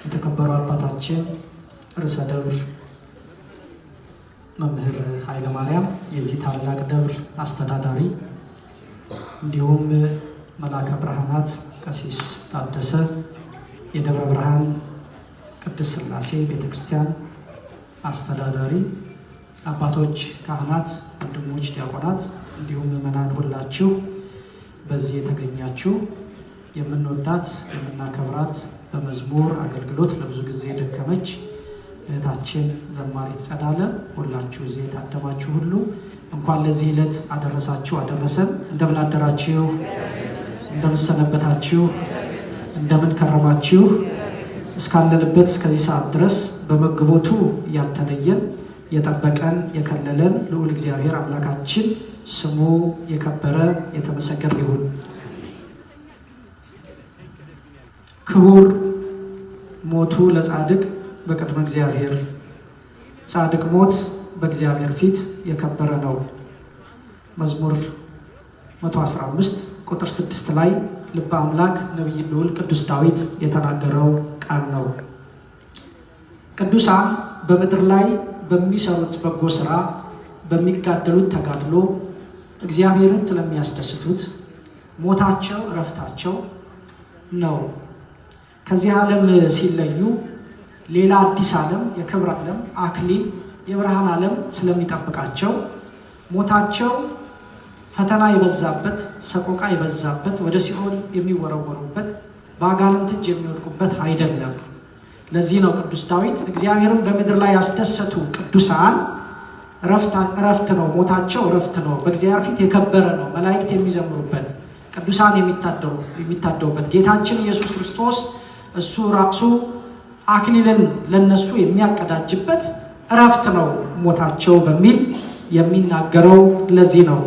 የተከበሩ አባታችን ርዕሰ ደብር መምህር ኃይለ ማርያም የዚህ ታላቅ ደብር አስተዳዳሪ፣ እንዲሁም መላከ ብርሃናት ቀሲስ ታደሰ የደብረ ብርሃን ቅድስት ሥላሴ ቤተክርስቲያን አስተዳዳሪ፣ አባቶች ካህናት፣ ወንድሞች ዲያቆናት፣ እንዲሁም ምዕመናን ሁላችሁ በዚህ የተገኛችሁ የምንወዳት የምናከብራት በመዝሙር አገልግሎት ለብዙ ጊዜ ደከመች እህታችን ዘማሪት ጸዳለ ሁላችሁ እዚህ የታደማችሁ ሁሉ እንኳን ለዚህ ዕለት አደረሳችሁ አደረሰን። እንደምን አደራችሁ? እንደምን ሰነበታችሁ? እንደምን ከረማችሁ? እስካለንበት እስከዚህ ሰዓት ድረስ በመግቦቱ ያልተለየን የጠበቀን የከለለን ልዑል እግዚአብሔር አምላካችን ስሙ የከበረ የተመሰገነ ይሁን። ክቡር ሞቱ ለጻድቅ በቅድመ እግዚአብሔር፣ ጻድቅ ሞት በእግዚአብሔር ፊት የከበረ ነው። መዝሙር 115 ቁጥር 6 ላይ ልበ አምላክ ነቢይ ልዑል ቅዱስ ዳዊት የተናገረው ቃል ነው። ቅዱሳን በምድር ላይ በሚሰሩት በጎ ስራ በሚጋደሉት ተጋድሎ እግዚአብሔርን ስለሚያስደስቱት ሞታቸው እረፍታቸው ነው። ከዚህ ዓለም ሲለዩ ሌላ አዲስ ዓለም የክብር ዓለም አክሊል የብርሃን ዓለም ስለሚጠብቃቸው ሞታቸው ፈተና የበዛበት ሰቆቃ የበዛበት ወደ ሲኦል የሚወረወሩበት በአጋንንት እጅ የሚወድቁበት አይደለም። ለዚህ ነው ቅዱስ ዳዊት እግዚአብሔርን በምድር ላይ ያስደሰቱ ቅዱሳን እረፍት ነው፣ ሞታቸው እረፍት ነው፣ በእግዚአብሔር ፊት የከበረ ነው፣ መላእክት የሚዘምሩበት ቅዱሳን የሚታደውበት ጌታችን ኢየሱስ ክርስቶስ እሱ ራሱ አክሊልን ለነሱ የሚያቀዳጅበት እረፍት ነው ሞታቸው በሚል የሚናገረው ለዚህ ነው።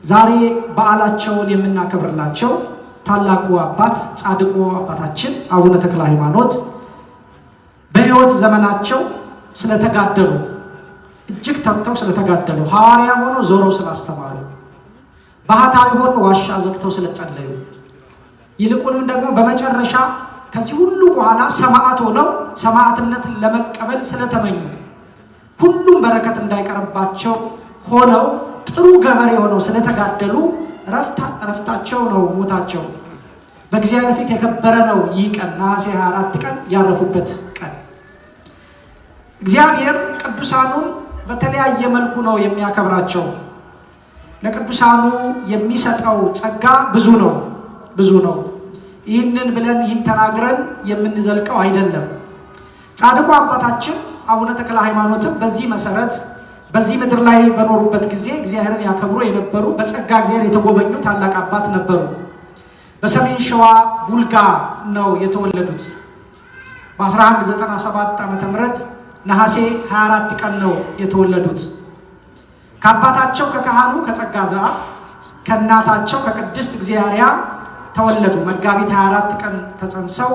ዛሬ በዓላቸውን የምናከብርላቸው ታላቁ አባት ጻድቁ አባታችን አቡነ ተክለ ሃይማኖት በሕይወት ዘመናቸው ስለተጋደሉ እጅግ ተግተው ስለተጋደሉ ሐዋርያ ሆነው ዞረው ስላስተማሩ ባህታዊ ሆነው ዋሻ ዘግተው ስለጸለዩ ይልቁንም ደግሞ በመጨረሻ ከዚህ ሁሉ በኋላ ሰማዕት ሆነው ሰማዕትነትን ለመቀበል ስለተመኙ ሁሉም በረከት እንዳይቀርባቸው ሆነው ጥሩ ገበሬ ሆነው ስለተጋደሉ እረፍታቸው ነው ሞታቸው በእግዚአብሔር ፊት የከበረ ነው። ይህ ቀን ነሐሴ 24 ቀን ያረፉበት ቀን። እግዚአብሔር ቅዱሳኑን በተለያየ መልኩ ነው የሚያከብራቸው። ለቅዱሳኑ የሚሰጠው ጸጋ ብዙ ነው። ይህንን ብለን ይህን ተናግረን የምንዘልቀው አይደለም። ጻድቁ አባታችን አቡነ ተክለ ሃይማኖትም በዚህ መሰረት በዚህ ምድር ላይ በኖሩበት ጊዜ እግዚአብሔርን ያከብሩ የነበሩ በጸጋ እግዚአብሔር የተጎበኙ ታላቅ አባት ነበሩ። በሰሜን ሸዋ ቡልጋ ነው የተወለዱት። በ1197 ዓ.ም ነሐሴ 24 ቀን ነው የተወለዱት። ከአባታቸው ከካህኑ ከጸጋ ዘአብ ከእናታቸው ከቅድስት እግዚአብሔር ተወለዱ። መጋቢት 24 ቀን ተጸንሰው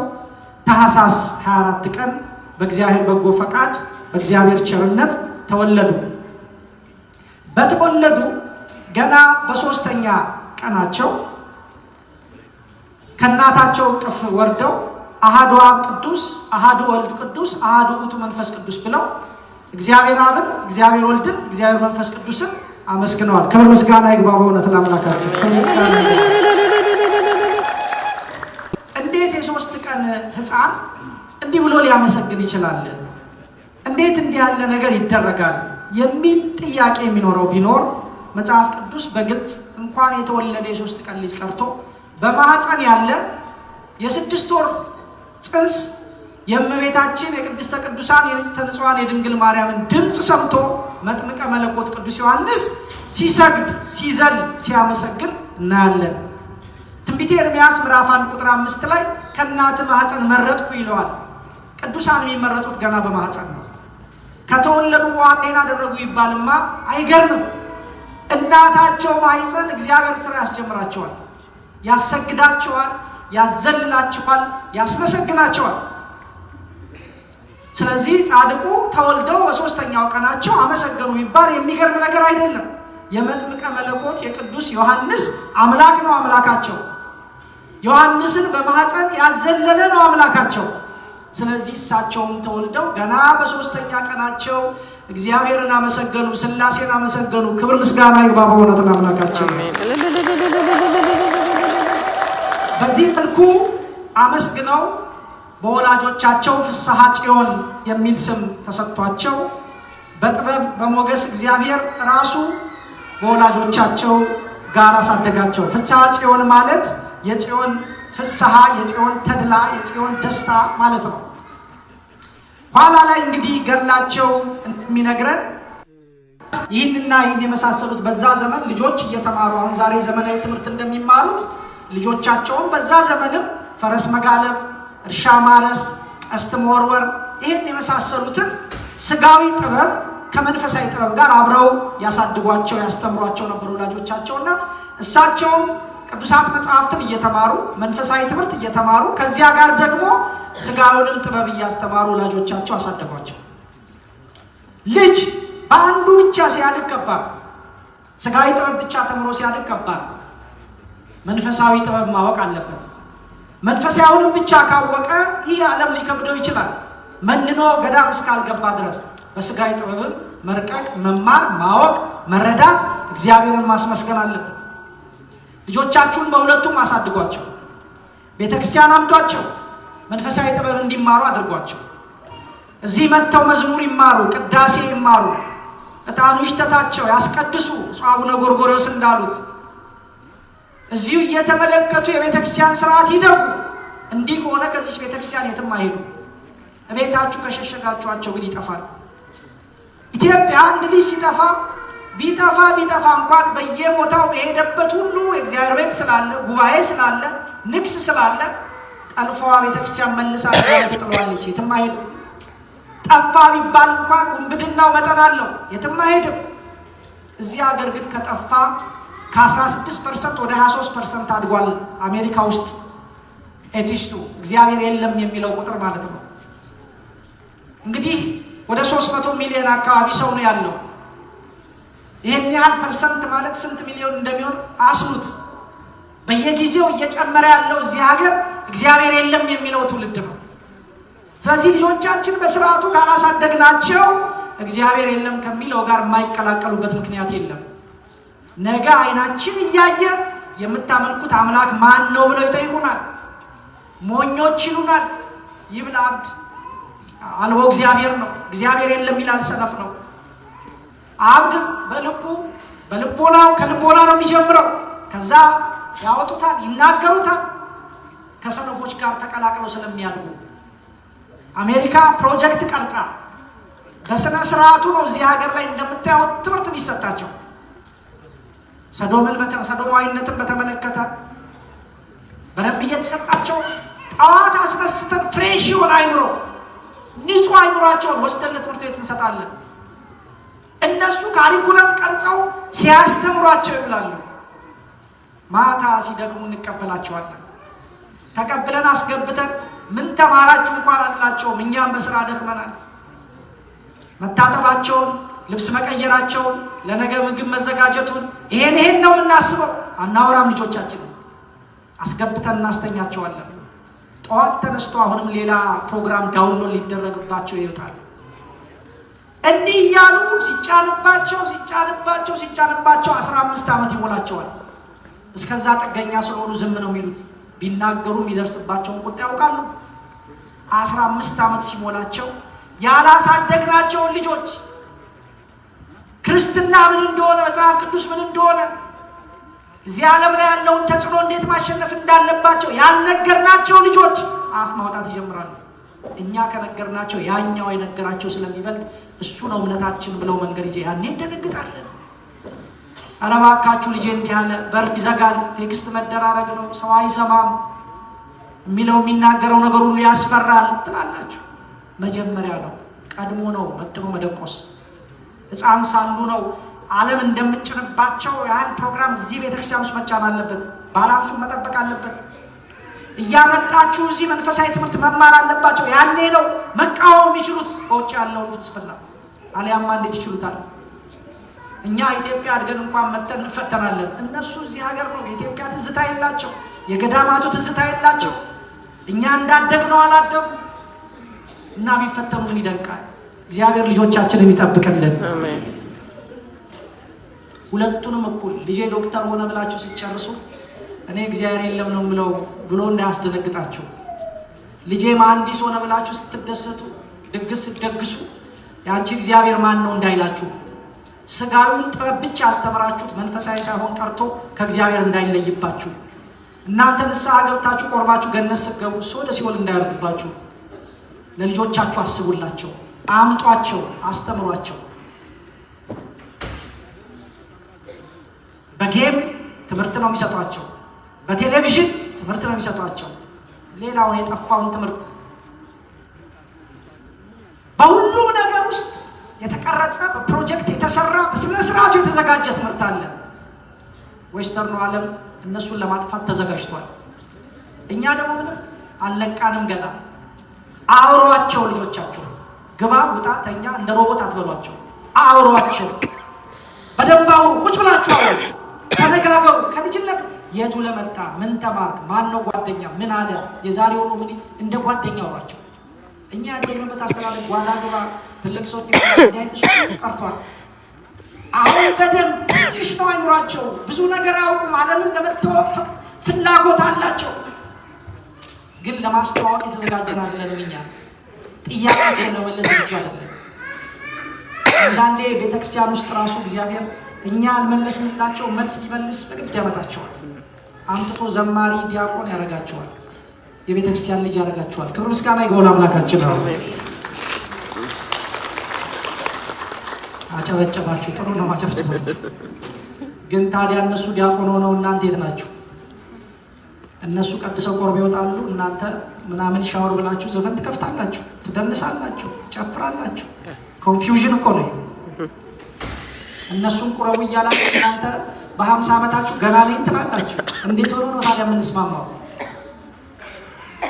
ታኅሳስ 24 ቀን በእግዚአብሔር በጎ ፈቃድ በእግዚአብሔር ቸርነት ተወለዱ። በተወለዱ ገና በሶስተኛ ቀናቸው ከእናታቸው እቅፍ ወርደው አሐዱ አብ ቅዱስ፣ አሐዱ ወልድ ቅዱስ፣ አሐዱ ውእቱ መንፈስ ቅዱስ ብለው እግዚአብሔር አብን፣ እግዚአብሔር ወልድን፣ እግዚአብሔር መንፈስ ቅዱስን አመስግነዋል። ክብር ምስጋና ይግባው በእውነት ለአምላካችን። እንዴት የሶስት ቀን ሕፃን እንዲህ ብሎ ሊያመሰግን ይችላል? እንዴት እንዲህ ያለ ነገር ይደረጋል የሚል ጥያቄ የሚኖረው ቢኖር መጽሐፍ ቅዱስ በግልጽ እንኳን የተወለደ የሶስት ቀን ልጅ ቀርቶ በማህፀን ያለ የ6 ወር ጽንስ የእመቤታችን የቅድስተ ቅዱሳን የንጽሕተ ንጹሐን የድንግል ማርያምን ድምፅ ሰምቶ መጥምቀ መለኮት ቅዱስ ዮሐንስ ሲሰግድ ሲዘል ሲያመሰግን እናያለን። ትንቢተ ኤርምያስ ምዕራፍ 1 ቁጥር 5 ላይ ከእናት ማህፀን መረጥኩ ይለዋል። ቅዱሳን የሚመረጡት ገና በማህፀን ነው። ከተወለዱ በኋላ ጤና አደረጉ ይባልማ አይገርምም። እናታቸው ማህፀን እግዚአብሔር ስራ ያስጀምራቸዋል፣ ያሰግዳቸዋል፣ ያዘልላቸዋል፣ ያስመሰግናቸዋል። ስለዚህ ጻድቁ ተወልደው በሶስተኛው ቀናቸው አመሰገኑ ይባል የሚገርም ነገር አይደለም። የመጥምቀ መለኮት የቅዱስ ዮሐንስ አምላክ ነው አምላካቸው። ዮሐንስን በማህፀን ያዘለለ ነው አምላካቸው። ስለዚህ እሳቸውም ተወልደው ገና በሶስተኛ ቀናቸው እግዚአብሔርን አመሰገኑ፣ ሥላሴን አመሰገኑ። ክብር ምስጋና ይግባ በእውነት ለአምላካቸው። በዚህ መልኩ አመስግነው በወላጆቻቸው ፍስሐ ጽዮን የሚል ስም ተሰጥቷቸው በጥበብ በሞገስ እግዚአብሔር ራሱ በወላጆቻቸው ጋር አሳደጋቸው። ፍስሐ ጽዮን ማለት የጽዮን ፍስሐ፣ የጽዮን ተድላ፣ የጽዮን ደስታ ማለት ነው። ኋላ ላይ እንግዲህ ገድላቸው እንደሚነግረን ይህንና ይህን የመሳሰሉት በዛ ዘመን ልጆች እየተማሩ አሁን ዛሬ ዘመናዊ ትምህርት እንደሚማሩት ልጆቻቸውን በዛ ዘመንም ፈረስ መጋለብ፣ እርሻ ማረስ፣ ቀስት መወርወር ይህን የመሳሰሉትን ስጋዊ ጥበብ ከመንፈሳዊ ጥበብ ጋር አብረው ያሳድጓቸው ያስተምሯቸው ነበር ወላጆቻቸውና እሳቸውም ቅዱሳት መጻሕፍትን እየተማሩ መንፈሳዊ ትምህርት እየተማሩ ከዚያ ጋር ደግሞ ስጋዊንም ጥበብ እያስተማሩ ወላጆቻቸው አሳደጓቸው። ልጅ በአንዱ ብቻ ሲያድግ ከባድ፣ ስጋዊ ጥበብ ብቻ ተምሮ ሲያድግ ከባድ፣ መንፈሳዊ ጥበብ ማወቅ አለበት። መንፈሳዊውን ብቻ ካወቀ ይህ ዓለም ሊከብደው ይችላል። መንኖ ገዳም እስካልገባ ድረስ በስጋዊ ጥበብ መርቀቅ፣ መማር፣ ማወቅ፣ መረዳት፣ እግዚአብሔርን ማስመስገን አለበት። ልጆቻችሁን በሁለቱም አሳድጓቸው። ቤተክርስቲያን አምጧቸው፣ መንፈሳዊ ጥበብ እንዲማሩ አድርጓቸው። እዚህ መጥተው መዝሙር ይማሩ፣ ቅዳሴ ይማሩ፣ ዕጣኑ ይሽተታቸው፣ ያስቀድሱ። አቡነ ጎርጎርዮስ እንዳሉት እዚሁ እየተመለከቱ የቤተክርስቲያን ስርዓት ይደጉ። እንዲህ ከሆነ ከዚህ ቤተክርስቲያን የትም አይሄዱ። እቤታችሁ ከሸሸጋችኋቸው ግን ይጠፋል። ኢትዮጵያ አንድ ልጅ ሲጠፋ ቢጠፋ እንኳን በየቦታው በሄደበት ሁሉ የእግዚአብሔር ቤት ስላለ፣ ጉባኤ ስላለ፣ ንግስ ስላለ ጠልፈዋ ቤተክርስቲያን መልሳ ጥሏለች። የትም አይሄድም። ጠፋ ቢባል እንኳን ውንብድናው መጠን አለው፣ የትም አይሄድም። እዚህ ሀገር ግን ከጠፋ ከ16% ወደ 23% አድጓል። አሜሪካ ውስጥ ኤቲስቱ እግዚአብሔር የለም የሚለው ቁጥር ማለት ነው። እንግዲህ ወደ 300 ሚሊዮን አካባቢ ሰው ነው ያለው። ይሄን ያህል ፐርሰንት ማለት ስንት ሚሊዮን እንደሚሆን አስሉት። በየጊዜው እየጨመረ ያለው እዚህ ሀገር እግዚአብሔር የለም የሚለው ትውልድ ነው። ስለዚህ ልጆቻችን በስርዓቱ ካላሳደግናቸው እግዚአብሔር የለም ከሚለው ጋር የማይቀላቀሉበት ምክንያት የለም። ነገ አይናችን እያየ የምታመልኩት አምላክ ማን ነው ብለው ይጠይቁናል። ሞኞች ይሉናል። ይብል አብድ አልቦ እግዚአብሔር ነው። እግዚአብሔር የለም ይላል ሰነፍ ነው። አብድ በልቦናው ከልቦና ነው የሚጀምረው። ከዛ ያወጡታል፣ ይናገሩታል። ከሰነፎች ጋር ተቀላቅለው ስለሚያድጉ አሜሪካ ፕሮጀክት ቀርጻ በስነ ስርዓቱ ነው እዚህ ሀገር ላይ እንደምታዩት ትምህርት የሚሰጣቸው። ሰዶማዊነትን በተመለከተ በደንብ እየተሰጣቸው ጠዋት አስነስተን ፍሬሽ የሆነ አይምሮ ንጹህ አይምሯቸውን ወስደን ለትምህርት ቤት እንሰጣለን። እነሱ ካሪኩለም ቀርጸው ሲያስተምሯቸው ይብላሉ። ማታ ሲደግሙ እንቀበላቸዋለን። ተቀብለን አስገብተን ምን ተማራችሁ እንኳን አላቸውም። እኛም በስራ ደክመናል። መታጠባቸውን፣ ልብስ መቀየራቸውን፣ ለነገ ምግብ መዘጋጀቱን ይሄን ነው የምናስበው። አናወራም። ልጆቻችን አስገብተን እናስተኛቸዋለን። ጠዋት ተነስቶ አሁንም ሌላ ፕሮግራም ዳውንሎድ ሊደረግባቸው ይወጣል። እንዲህ እያሉ ሲጫንባቸው 15 ዓመት ይሞላቸዋል። እስከዛ ጥገኛ ስለሆኑ ዝም ነው የሚሉት። ቢናገሩ የሚደርስባቸውን ቁጣ ያውቃሉ። 15 ዓመት ሲሞላቸው ያላሳደግናቸውን ልጆች ክርስትና ምን እንደሆነ፣ መጽሐፍ ቅዱስ ምን እንደሆነ፣ እዚህ ዓለም ላይ ያለውን ተጽዕኖ እንዴት ማሸነፍ እንዳለባቸው ያልነገርናቸው ልጆች አፍ ማውጣት ይጀምራሉ። እኛ ከነገርናቸው ያኛው የነገራቸው ስለሚበልጥ እሱ ነው እምነታችን ብለው መንገድ ይዤ ያኔ እንደነግጣለን። ኧረ እባካችሁ ልጄ እንዲህ አለ፣ በር ይዘጋል፣ ቴክስት መደራረግ ነው፣ ሰው አይሰማም፣ የሚለው የሚናገረው ነገር ሁሉ ያስፈራል ትላላችሁ። መጀመሪያ ነው፣ ቀድሞ ነው መጥኖ መደቆስ። ሕፃን ሳሉ ነው ዓለም እንደምጭንባቸው ያህል ፕሮግራም እዚህ ቤተክርስቲያን ውስጥ መጫን አለበት። ባላንሱን መጠበቅ አለበት። እያመጣችሁ እዚህ መንፈሳዊ ትምህርት መማር አለባቸው። ያኔ ነው መቃወም የሚችሉት በውጭ ያለው ፍልስፍና። አሊያማ እንዴት ይችሉታል? እኛ ኢትዮጵያ አድገን እንኳን መተን እንፈተናለን። እነሱ እዚህ ሀገር ነው የኢትዮጵያ ትዝታ የላቸው፣ የገዳማቱ ትዝታ የላቸው። እኛ እንዳደግነው አላደጉ እና ቢፈተኑ ምን ይደንቃል? እግዚአብሔር ልጆቻችንን ይጠብቅልን። አሜን። ሁለቱንም እኩል ልጄ ዶክተር ሆነ ብላችሁ ሲጨርሱ እኔ እግዚአብሔር የለም ነው ብለው ብሎ እንዳያስደነግጣችሁ። ልጄ መሐንዲስ ሆነ ብላችሁ ስትደሰቱ ድግስ ስትደግሱ ያንቺ እግዚአብሔር ማን ነው እንዳይላችሁ። ስጋዊውን ጥበብ ብቻ አስተምራችሁት መንፈሳዊ ሳይሆን ቀርቶ ከእግዚአብሔር እንዳይለይባችሁ። እናንተ ንስሐ ገብታችሁ ቆርባችሁ ገነት ስትገቡ እሱ ወደ ሲኦል እንዳያርግባችሁ። ለልጆቻችሁ አስቡላቸው፣ አምጧቸው፣ አስተምሯቸው። በጌም ትምህርት ነው የሚሰጧቸው፣ በቴሌቪዥን ትምህርት ነው የሚሰጧቸው። ሌላውን የጠፋውን ትምህርት በሁሉም ነገር ውስጥ የተቀረጸ በፕሮጀክት የተሰራ በስነ ስርዓቱ የተዘጋጀ ትምህርት አለ። ዌስተርኑ ዓለም እነሱን ለማጥፋት ተዘጋጅቷል። እኛ ደግሞ ምንም አልነቃንም ገና። አውሯቸው፣ ልጆቻቸው ግባ ውጣ ተኛ እንደ ሮቦት አትበሏቸው። አውሯቸው፣ በደንብ አውሩ። ቁጭ ብላችሁ አውሩ፣ ተነጋገሩ። ከልጅነት የቱ ለመጣ ምን ተማርክ፣ ማን ነው ጓደኛ፣ ምን አለ የዛሬው ነው ምን እንደ ጓደኛ አውሯቸው። እኛ ያደግንበት አስተዳደግ ጓዳ ግባ ትልቅ ሰው እሱ ቀርቷል። አሁን በደንብ ትንሽ ነው አይምሯቸው፣ ብዙ ነገር አያውቁም። ዓለምን ለመታወቅ ፍላጎት አላቸው፣ ግን ለማስተዋወቅ የተዘጋጀን አይደለም። እኛ ጥያቄያቸውን ለመለስ ብቻ አይደለም። አንዳንዴ ቤተክርስቲያን ውስጥ ራሱ እግዚአብሔር እኛ አልመለስንላቸው መልስ ሊመልስ በግድ ያመጣቸዋል። አምጥቶ ዘማሪ ዲያቆን ያደርጋቸዋል፣ የቤተክርስቲያን ልጅ ያደርጋቸዋል። ክብር ምስጋና ይግባው አምላካችን ነው። አጨበጨባችሁ፣ ጥሩ ነው አጨብጭቡ። ግን ታዲያ እነሱ ዲያቆን ሆነው እናንተ የት ናችሁ? እነሱ ቀድሰው ቆርብ ይወጣሉ፣ እናንተ ምናምን ሻወር ብላችሁ ዘፈን ትከፍታላችሁ፣ ትደንሳላችሁ፣ ትጨፍራላችሁ። ኮንፊውዥን እኮ ነው። እነሱን ቁረቡ እያላችሁ እናንተ በ50 ዓመታችሁ ገና ነኝ ትላላችሁ። እንዴት ሆኖ ነው ታዲያ የምንስማማው?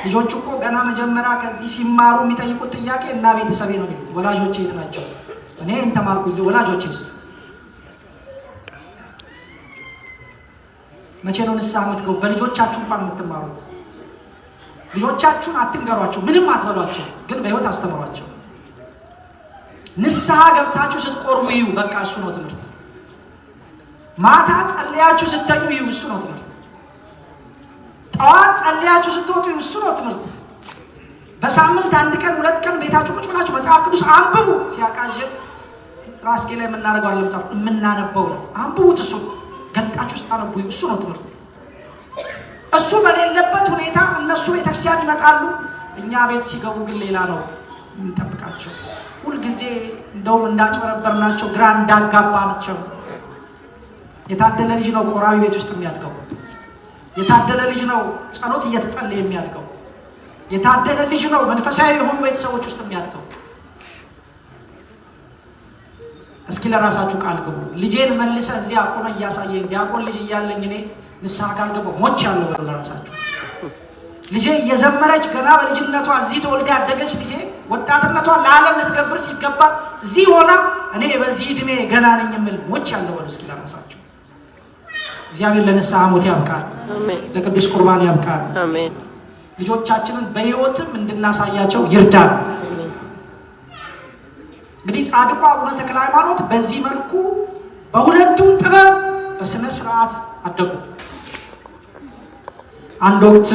ልጆቹ እኮ ገና መጀመሪያ ከዚህ ሲማሩ የሚጠይቁት ጥያቄ እና ቤተሰቤ ነው የሚሉት። ወላጆቼ የት ናቸው? እኔ እንተማርኩኝ ወላጆቼስ? መቼ ነው ንስሐ የምትገቡ? በልጆቻችሁ እንኳን የምትማሩት። ልጆቻችሁን አትንገሯቸው፣ ምንም አትበሏቸው፣ ግን በህይወት አስተምሯቸው። ንስሐ ገብታችሁ ስትቆርቡ እዩ፣ በቃ እሱ ነው ትምህርት። ማታ ጸልያችሁ ስተኙ እዩ፣ እሱ ነው ትምህርት። ጠዋት ጸልያችሁ ስትወጡ እዩ፣ እሱ ነው ትምህርት። በሳምንት 1 ቀን 2 ቀን ቤታችሁ ቁጭ ብላችሁ መጽሐፍ ቅዱስ አንብቡ። ሲያቃዥን ራስጌ ላይ የምናደርገው አለ መጽሐፍ የምናነበው ነው። አንብቡት፣ እሱ ገጣችሁ ስታነቡ እዩ፣ እሱ ነው ትምህርት። እሱ በሌለበት ሁኔታ እነሱ ቤተክርስቲያን ይመጣሉ፣ እኛ ቤት ሲገቡ ግን ሌላ ነው እንጠብቃቸው። ሁልጊዜ እንደውም እንዳጭበረበርናቸው ግራ እንዳጋባናቸው። የታደለ ልጅ ነው ቆራቢ ቤት ውስጥ የሚያድገው። የታደለ ልጅ ነው ጸሎት እየተጸለየ የሚያድገው። የታደለ ልጅ ነው መንፈሳዊ የሆኑ ቤተሰቦች ውስጥ የሚያድገው። እስኪ ለራሳችሁ ቃል ግቡ። ልጄን መልሰ እዚህ አቆመ እያሳየኝ ዲያቆን ልጅ እያለኝ እኔ ንስሐ ካልገባሁ ሞች ያለው በሉ ለራሳችሁ። ልጄ እየዘመረች ገና በልጅነቷ እዚህ ተወልዳ ያደገች ልጄ ወጣትነቷ ለዓለም ልትገብር ሲገባ እዚህ ሆና እኔ በዚህ እድሜ ገና ነኝ የምል ሞች ያለው በሉ እስኪ ለራሳችሁ። እግዚአብሔር ለንስሐ ሞት ያብቃል፣ ለቅዱስ ቁርባን ያብቃል። አሜን። ልጆቻችንን በህይወትም እንድናሳያቸው ይርዳል። እንግዲህ ጻድቁ አቡነ ተክለ ሃይማኖት በዚህ መልኩ በሁለቱም ጥበብ በስነ ስርዓት አደጉ። አንድ ወቅት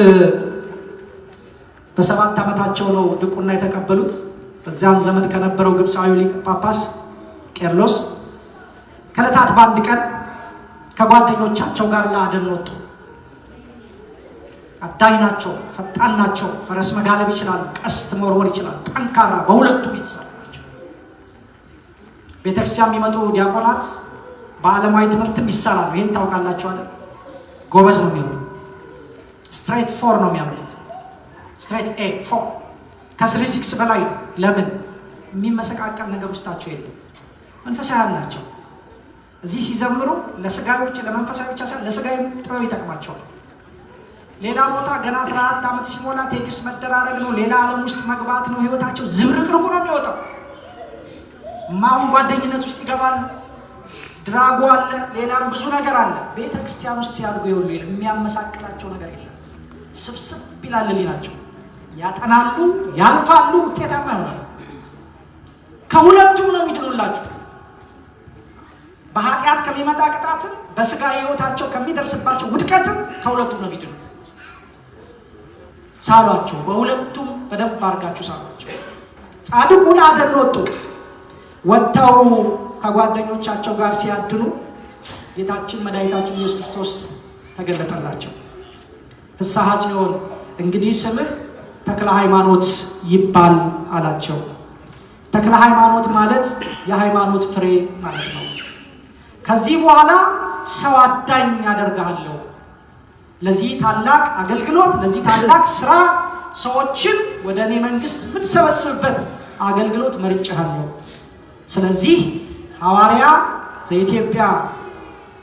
በ7 ዓመታቸው ነው ድቁና የተቀበሉት። በዚያን ዘመን ከነበረው ግብፃዊ ሊቀ ጳጳስ ቄርሎስ ከዕለታት በአንድ ቀን ከጓደኞቻቸው ጋር ለአደን ወጡ። አዳኝ ናቸው፣ ፈጣን ናቸው፣ ፈረስ መጋለብ ይችላሉ፣ ቀስት መወርወር ይችላሉ፣ ጠንካራ በሁለቱም የተሰሩ ናቸው። ቤተክርስቲያን የሚመጡ ዲያቆናት በዓለማዊ ትምህርትም ይሰራሉ። ይህን ታውቃላችሁ አይደል? ጎበዝ ነው የሚሆኑት። ስትሬት 4 ነው የሚያመጡት። ስትሬት ኤ 4 ከ36 በላይ። ለምን? የሚመሰቃቀል ነገር ውስጣቸው የለም። መንፈሳውያን ናቸው። እዚህ ሲዘምሩ ለስጋዊ ብቻ ለመንፈሳዊ ብቻ ሳይሆን ለስጋዊ ጥበብ ይጠቅማቸዋል። ሌላ ቦታ ገና 14 ዓመት ሲሞላ ቴክስ መደራረግ ነው፣ ሌላ ዓለም ውስጥ መግባት ነው። ህይወታቸው ዝብርቅርቁ ነው የሚወጣው። ማሁን ጓደኝነት ውስጥ ይገባሉ። ድራጎ አለ፣ ሌላም ብዙ ነገር አለ። ቤተ ክርስቲያን ውስጥ ሲያድጉ ይሁን የሚያመሳክላቸው ነገር የለም። ስብስብ ይላል ሊናቸው ያጠናሉ፣ ያልፋሉ፣ ውጤታማ ይሆናሉ። ከሁለቱም ነው የሚድኑላችሁ። በኃጢአት ከሚመጣ ቅጣትም በስጋ ህይወታቸው ከሚደርስባቸው ውድቀትም ከሁለቱም ነው የሚድኑት። ሳሏቸው፣ በሁለቱም በደንብ አድርጋችሁ ሳሏቸው። ጻድቁን አደን ወጥተው ከጓደኞቻቸው ጋር ሲያድኑ ጌታችን መድኃኒታችን ኢየሱስ ክርስቶስ ተገለጠላቸው። ፍስሐ ጽዮን እንግዲህ ስምህ ተክለ ሃይማኖት ይባል አላቸው። ተክለ ሃይማኖት ማለት የሃይማኖት ፍሬ ማለት ነው። ከዚህ በኋላ ሰው አዳኝ አደርጋለሁ። ለዚህ ታላቅ አገልግሎት፣ ለዚህ ታላቅ ስራ ሰዎችን ወደ እኔ መንግስት የምትሰበስብበት አገልግሎት መርጬሃለሁ። ስለዚህ ሐዋርያ ዘኢትዮጵያ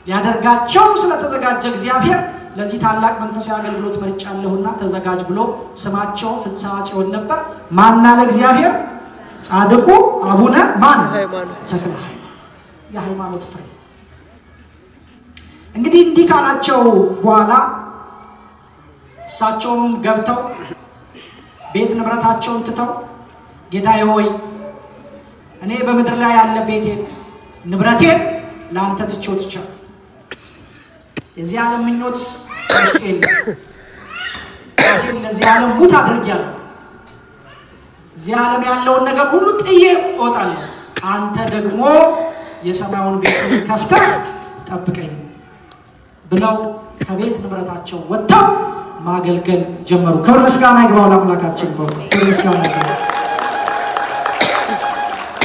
ሊያደርጋቸው ስለተዘጋጀ እግዚአብሔር ለዚህ ታላቅ መንፈሳዊ አገልግሎት መርጫለሁና ተዘጋጅ ብሎ ስማቸው ፍስሐ ጽዮን ነበር። ማን አለ እግዚአብሔር? ጻድቁ አቡነ ማን? ተክለ ሃይማኖት፣ የሃይማኖት ፍሬ። እንግዲህ እንዲህ ካላቸው በኋላ እሳቸውም ገብተው ቤት ንብረታቸውን ትተው ጌታዬ ሆይ እኔ በምድር ላይ ያለ ቤቴን ንብረቴን ለአንተ ትቼው ትቻለሁ። የዚህ ዓለም ምኞት ውስጥ የለም። ራሴን ለዚህ ዓለም ሙት አድርጌያለሁ። እዚህ ዓለም ያለውን ነገር ሁሉ ጥዬ እወጣለሁ። አንተ ደግሞ የሰማዩን ቤት ከፍተህ ጠብቀኝ ብለው ከቤት ንብረታቸው ወጥተው ማገልገል ጀመሩ። ክብር ምስጋና ይግባው ለአምላካችን። ክብር ምስጋና ይግባው።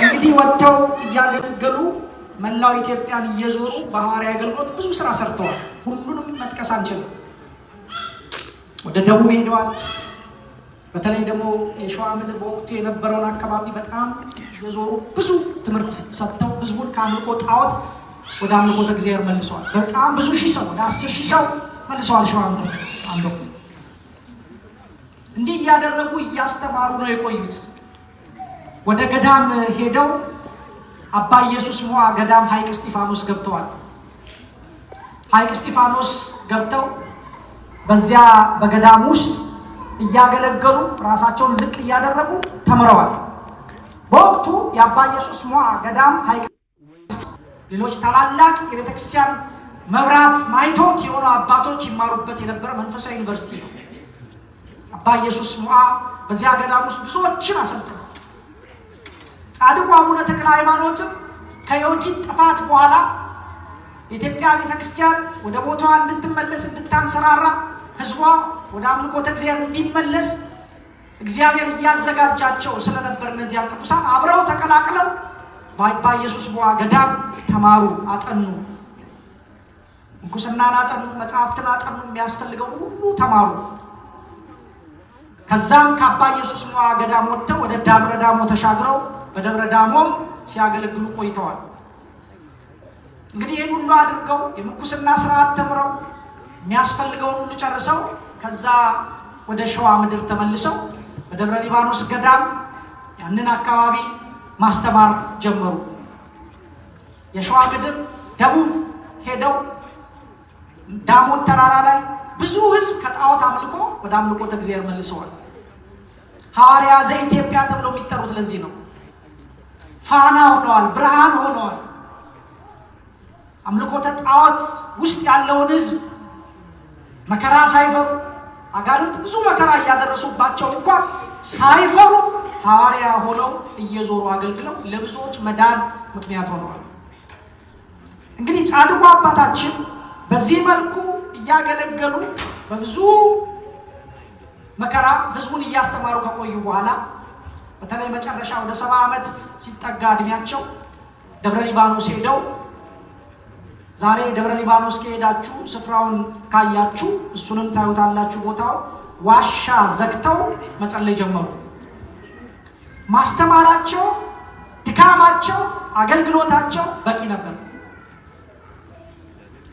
እንግዲህ ወጥተው እያገለገሉ መላው ኢትዮጵያን እየዞሩ በሐዋርያዊ አገልግሎት ብዙ ስራ ሰርተዋል። ሁሉንም መጥቀስ አንችልም። ወደ ደቡብ ሄደዋል። በተለይ ደግሞ የሸዋ ምድር በወቅቱ የነበረውን አካባቢ በጣም የዞሩ ብዙ ትምህርት ሰጥተው ህዝቡን ከአምልኮ ጣዖት ወደ አምልኮተ እግዚአብሔር መልሰዋል። በጣም ብዙ ሺህ ሰው፣ ወደ 10 ሺህ ሰው መልሰዋል። ሸዋ ምድር አንዱ እንዲህ እያደረጉ እያስተማሩ ነው የቆዩት። ወደ ገዳም ሄደው አባ ኢየሱስ ሞዐ ገዳም ሐይቅ እስጢፋኖስ ገብተዋል። ሐይቅ እስጢፋኖስ ገብተው በዚያ በገዳም ውስጥ እያገለገሉ ራሳቸውን ዝቅ እያደረጉ ተምረዋል። በወቅቱ የአባ ኢየሱስ ሞዐ ገዳም ሐይቅ ሌሎች ታላላቅ የቤተክርስቲያን መብራት ማይቶት የሆኑ አባቶች ይማሩበት የነበረ መንፈሳዊ ዩኒቨርሲቲ ነው። አባ ኢየሱስ ሞዐ በዚያ ገዳም ውስጥ ብዙዎችን አሰልጥነዋል። ጻድቁ አቡነ ተክለ ሃይማኖትም ከዮዲት ጥፋት በኋላ የኢትዮጵያ ቤተክርስቲያን ወደ ቦታዋ እንድትመለስ እንድታንሰራራ ህዝቧ ወደ አምልኮተ እግዚአብሔር እንዲመለስ እግዚአብሔር እያዘጋጃቸው ስለነበር እነዚያ ቅዱሳን አብረው ተቀላቅለው በአባ ኢየሱስ ሞዐ ገዳም ተማሩ፣ አጠኑ። ምንኩስናን አጠኑ፣ መጽሐፍትን አጠኑ፣ የሚያስፈልገው ሁሉ ተማሩ። ከዛም ከአባ ኢየሱስ ሞዐ ገዳም ወጥተው ወደ ደብረ ዳሞ ተሻግረው በደብረ ዳሞም ሲያገለግሉ ቆይተዋል። እንግዲህ ይህን ሁሉ አድርገው የምንኩስና ስርዓት ተምረው የሚያስፈልገውን ሁሉ ጨርሰው ከዛ ወደ ሸዋ ምድር ተመልሰው በደብረ ሊባኖስ ገዳም ያንን አካባቢ ማስተማር ጀመሩ። የሸዋ ምድር ደቡብ ሄደው ዳሞት ተራራ ላይ ብዙ ህዝብ ከጣዖት አምልኮ ወደ አምልኮተ እግዚአብሔር መልሰዋል። ሐዋርያ ዘኢትዮጵያ ተብለው የሚጠሩት ለዚህ ነው። ፋና ሆነዋል፣ ብርሃን ሆነዋል። አምልኮተ ጣዖት ውስጥ ያለውን ህዝብ መከራ ሳይፈሩ አጋንንት ብዙ መከራ እያደረሱባቸው እንኳን ሳይፈሩ ሐዋርያ ሆነው እየዞሩ አገልግለው ለብዙዎች መዳን ምክንያት ሆነዋል። እንግዲህ ጻድቁ አባታችን በዚህ መልኩ እያገለገሉ በብዙ መከራ ህዝቡን እያስተማሩ ከቆዩ በኋላ በተለይ መጨረሻ ወደ 70 ዓመት ሲጠጋ እድሜያቸው ደብረ ሊባኖስ ሄደው ዛሬ ደብረ ሊባኖስ ከሄዳችሁ ስፍራውን ካያችሁ እሱንም ታዩታላችሁ። ቦታው ዋሻ ዘግተው መጸለይ ጀመሩ። ማስተማራቸው፣ ድካማቸው፣ አገልግሎታቸው በቂ ነበር።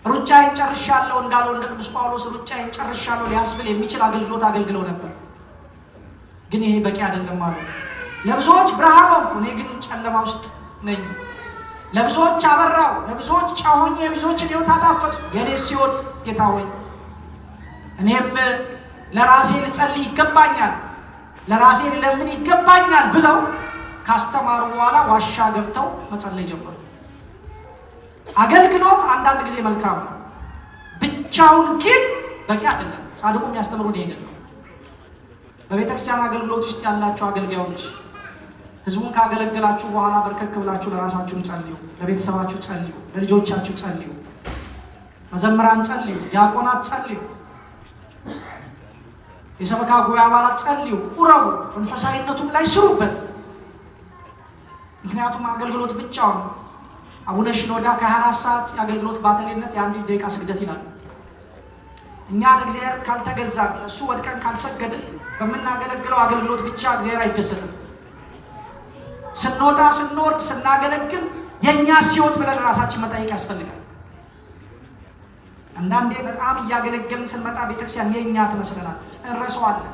ሩጫዬን ጨርሻለሁ እንዳለው እንደ ቅዱስ ጳውሎስ ሩጫዬን ጨርሻለሁ ሊያስብል የሚችል አገልግሎት አገልግለው ነበር። ግን ይሄ በቂ አይደለም ማለት ለብዙዎች ብርሃን ሆንኩ፣ እኔ ግን ጨለማ ውስጥ ነኝ። ለብዙዎች አበራው፣ ለብዙዎች ጫሆኜ የብዙዎችን ሕይወት አጣፈጥኩ። የኔስ ሕይወት ጌታ ሆይ እኔም ለራሴ ልጸልይ ይገባኛል፣ ለራሴ ልለምን ይገባኛል ብለው ካስተማሩ በኋላ ዋሻ ገብተው መጸለይ ጀመሩ። አገልግሎት አንዳንድ ጊዜ መልካም ነው፣ ብቻውን ግን በቂ አይደለም። ጻድቁ የሚያስተምሩን ይሄን ነው። በቤተክርስቲያን አገልግሎት ውስጥ ያላችሁ አገልጋዮች ህዝቡን ካገለገላችሁ በኋላ በርከክ ብላችሁ ለራሳችሁ ጸልዩ፣ ለቤተሰባችሁ ጸልዩ፣ ለልጆቻችሁ ጸልዩ፣ መዘምራን ጸልዩ፣ ዲያቆናት ጸልዩ፣ የሰበካ ጉባኤ አባላት ጸልዩ፣ ቁረቡ፣ መንፈሳዊነቱም ላይ ስሩበት። ምክንያቱም አገልግሎት ብቻውን አቡነ ሽኖዳ ከ24 ሰዓት የአገልግሎት ባተሌነት የ1 ደቂቃ ስግደት ይላል። እኛ ለእግዚአብሔር ካልተገዛን እሱ ወድቀን ካልሰገድን በምናገለግለው አገልግሎት ብቻ እግዚአብሔር አይደሰትም። ስንወጣ ስንወርድ ስናገለግል የኛ ሕይወት ብለን ራሳችን መጠየቅ ያስፈልጋል። አንዳንዴ በጣም እያገለገልን ስንመጣ ቤተክርስቲያን የኛ ትመስለናል፣ እንረሳዋለን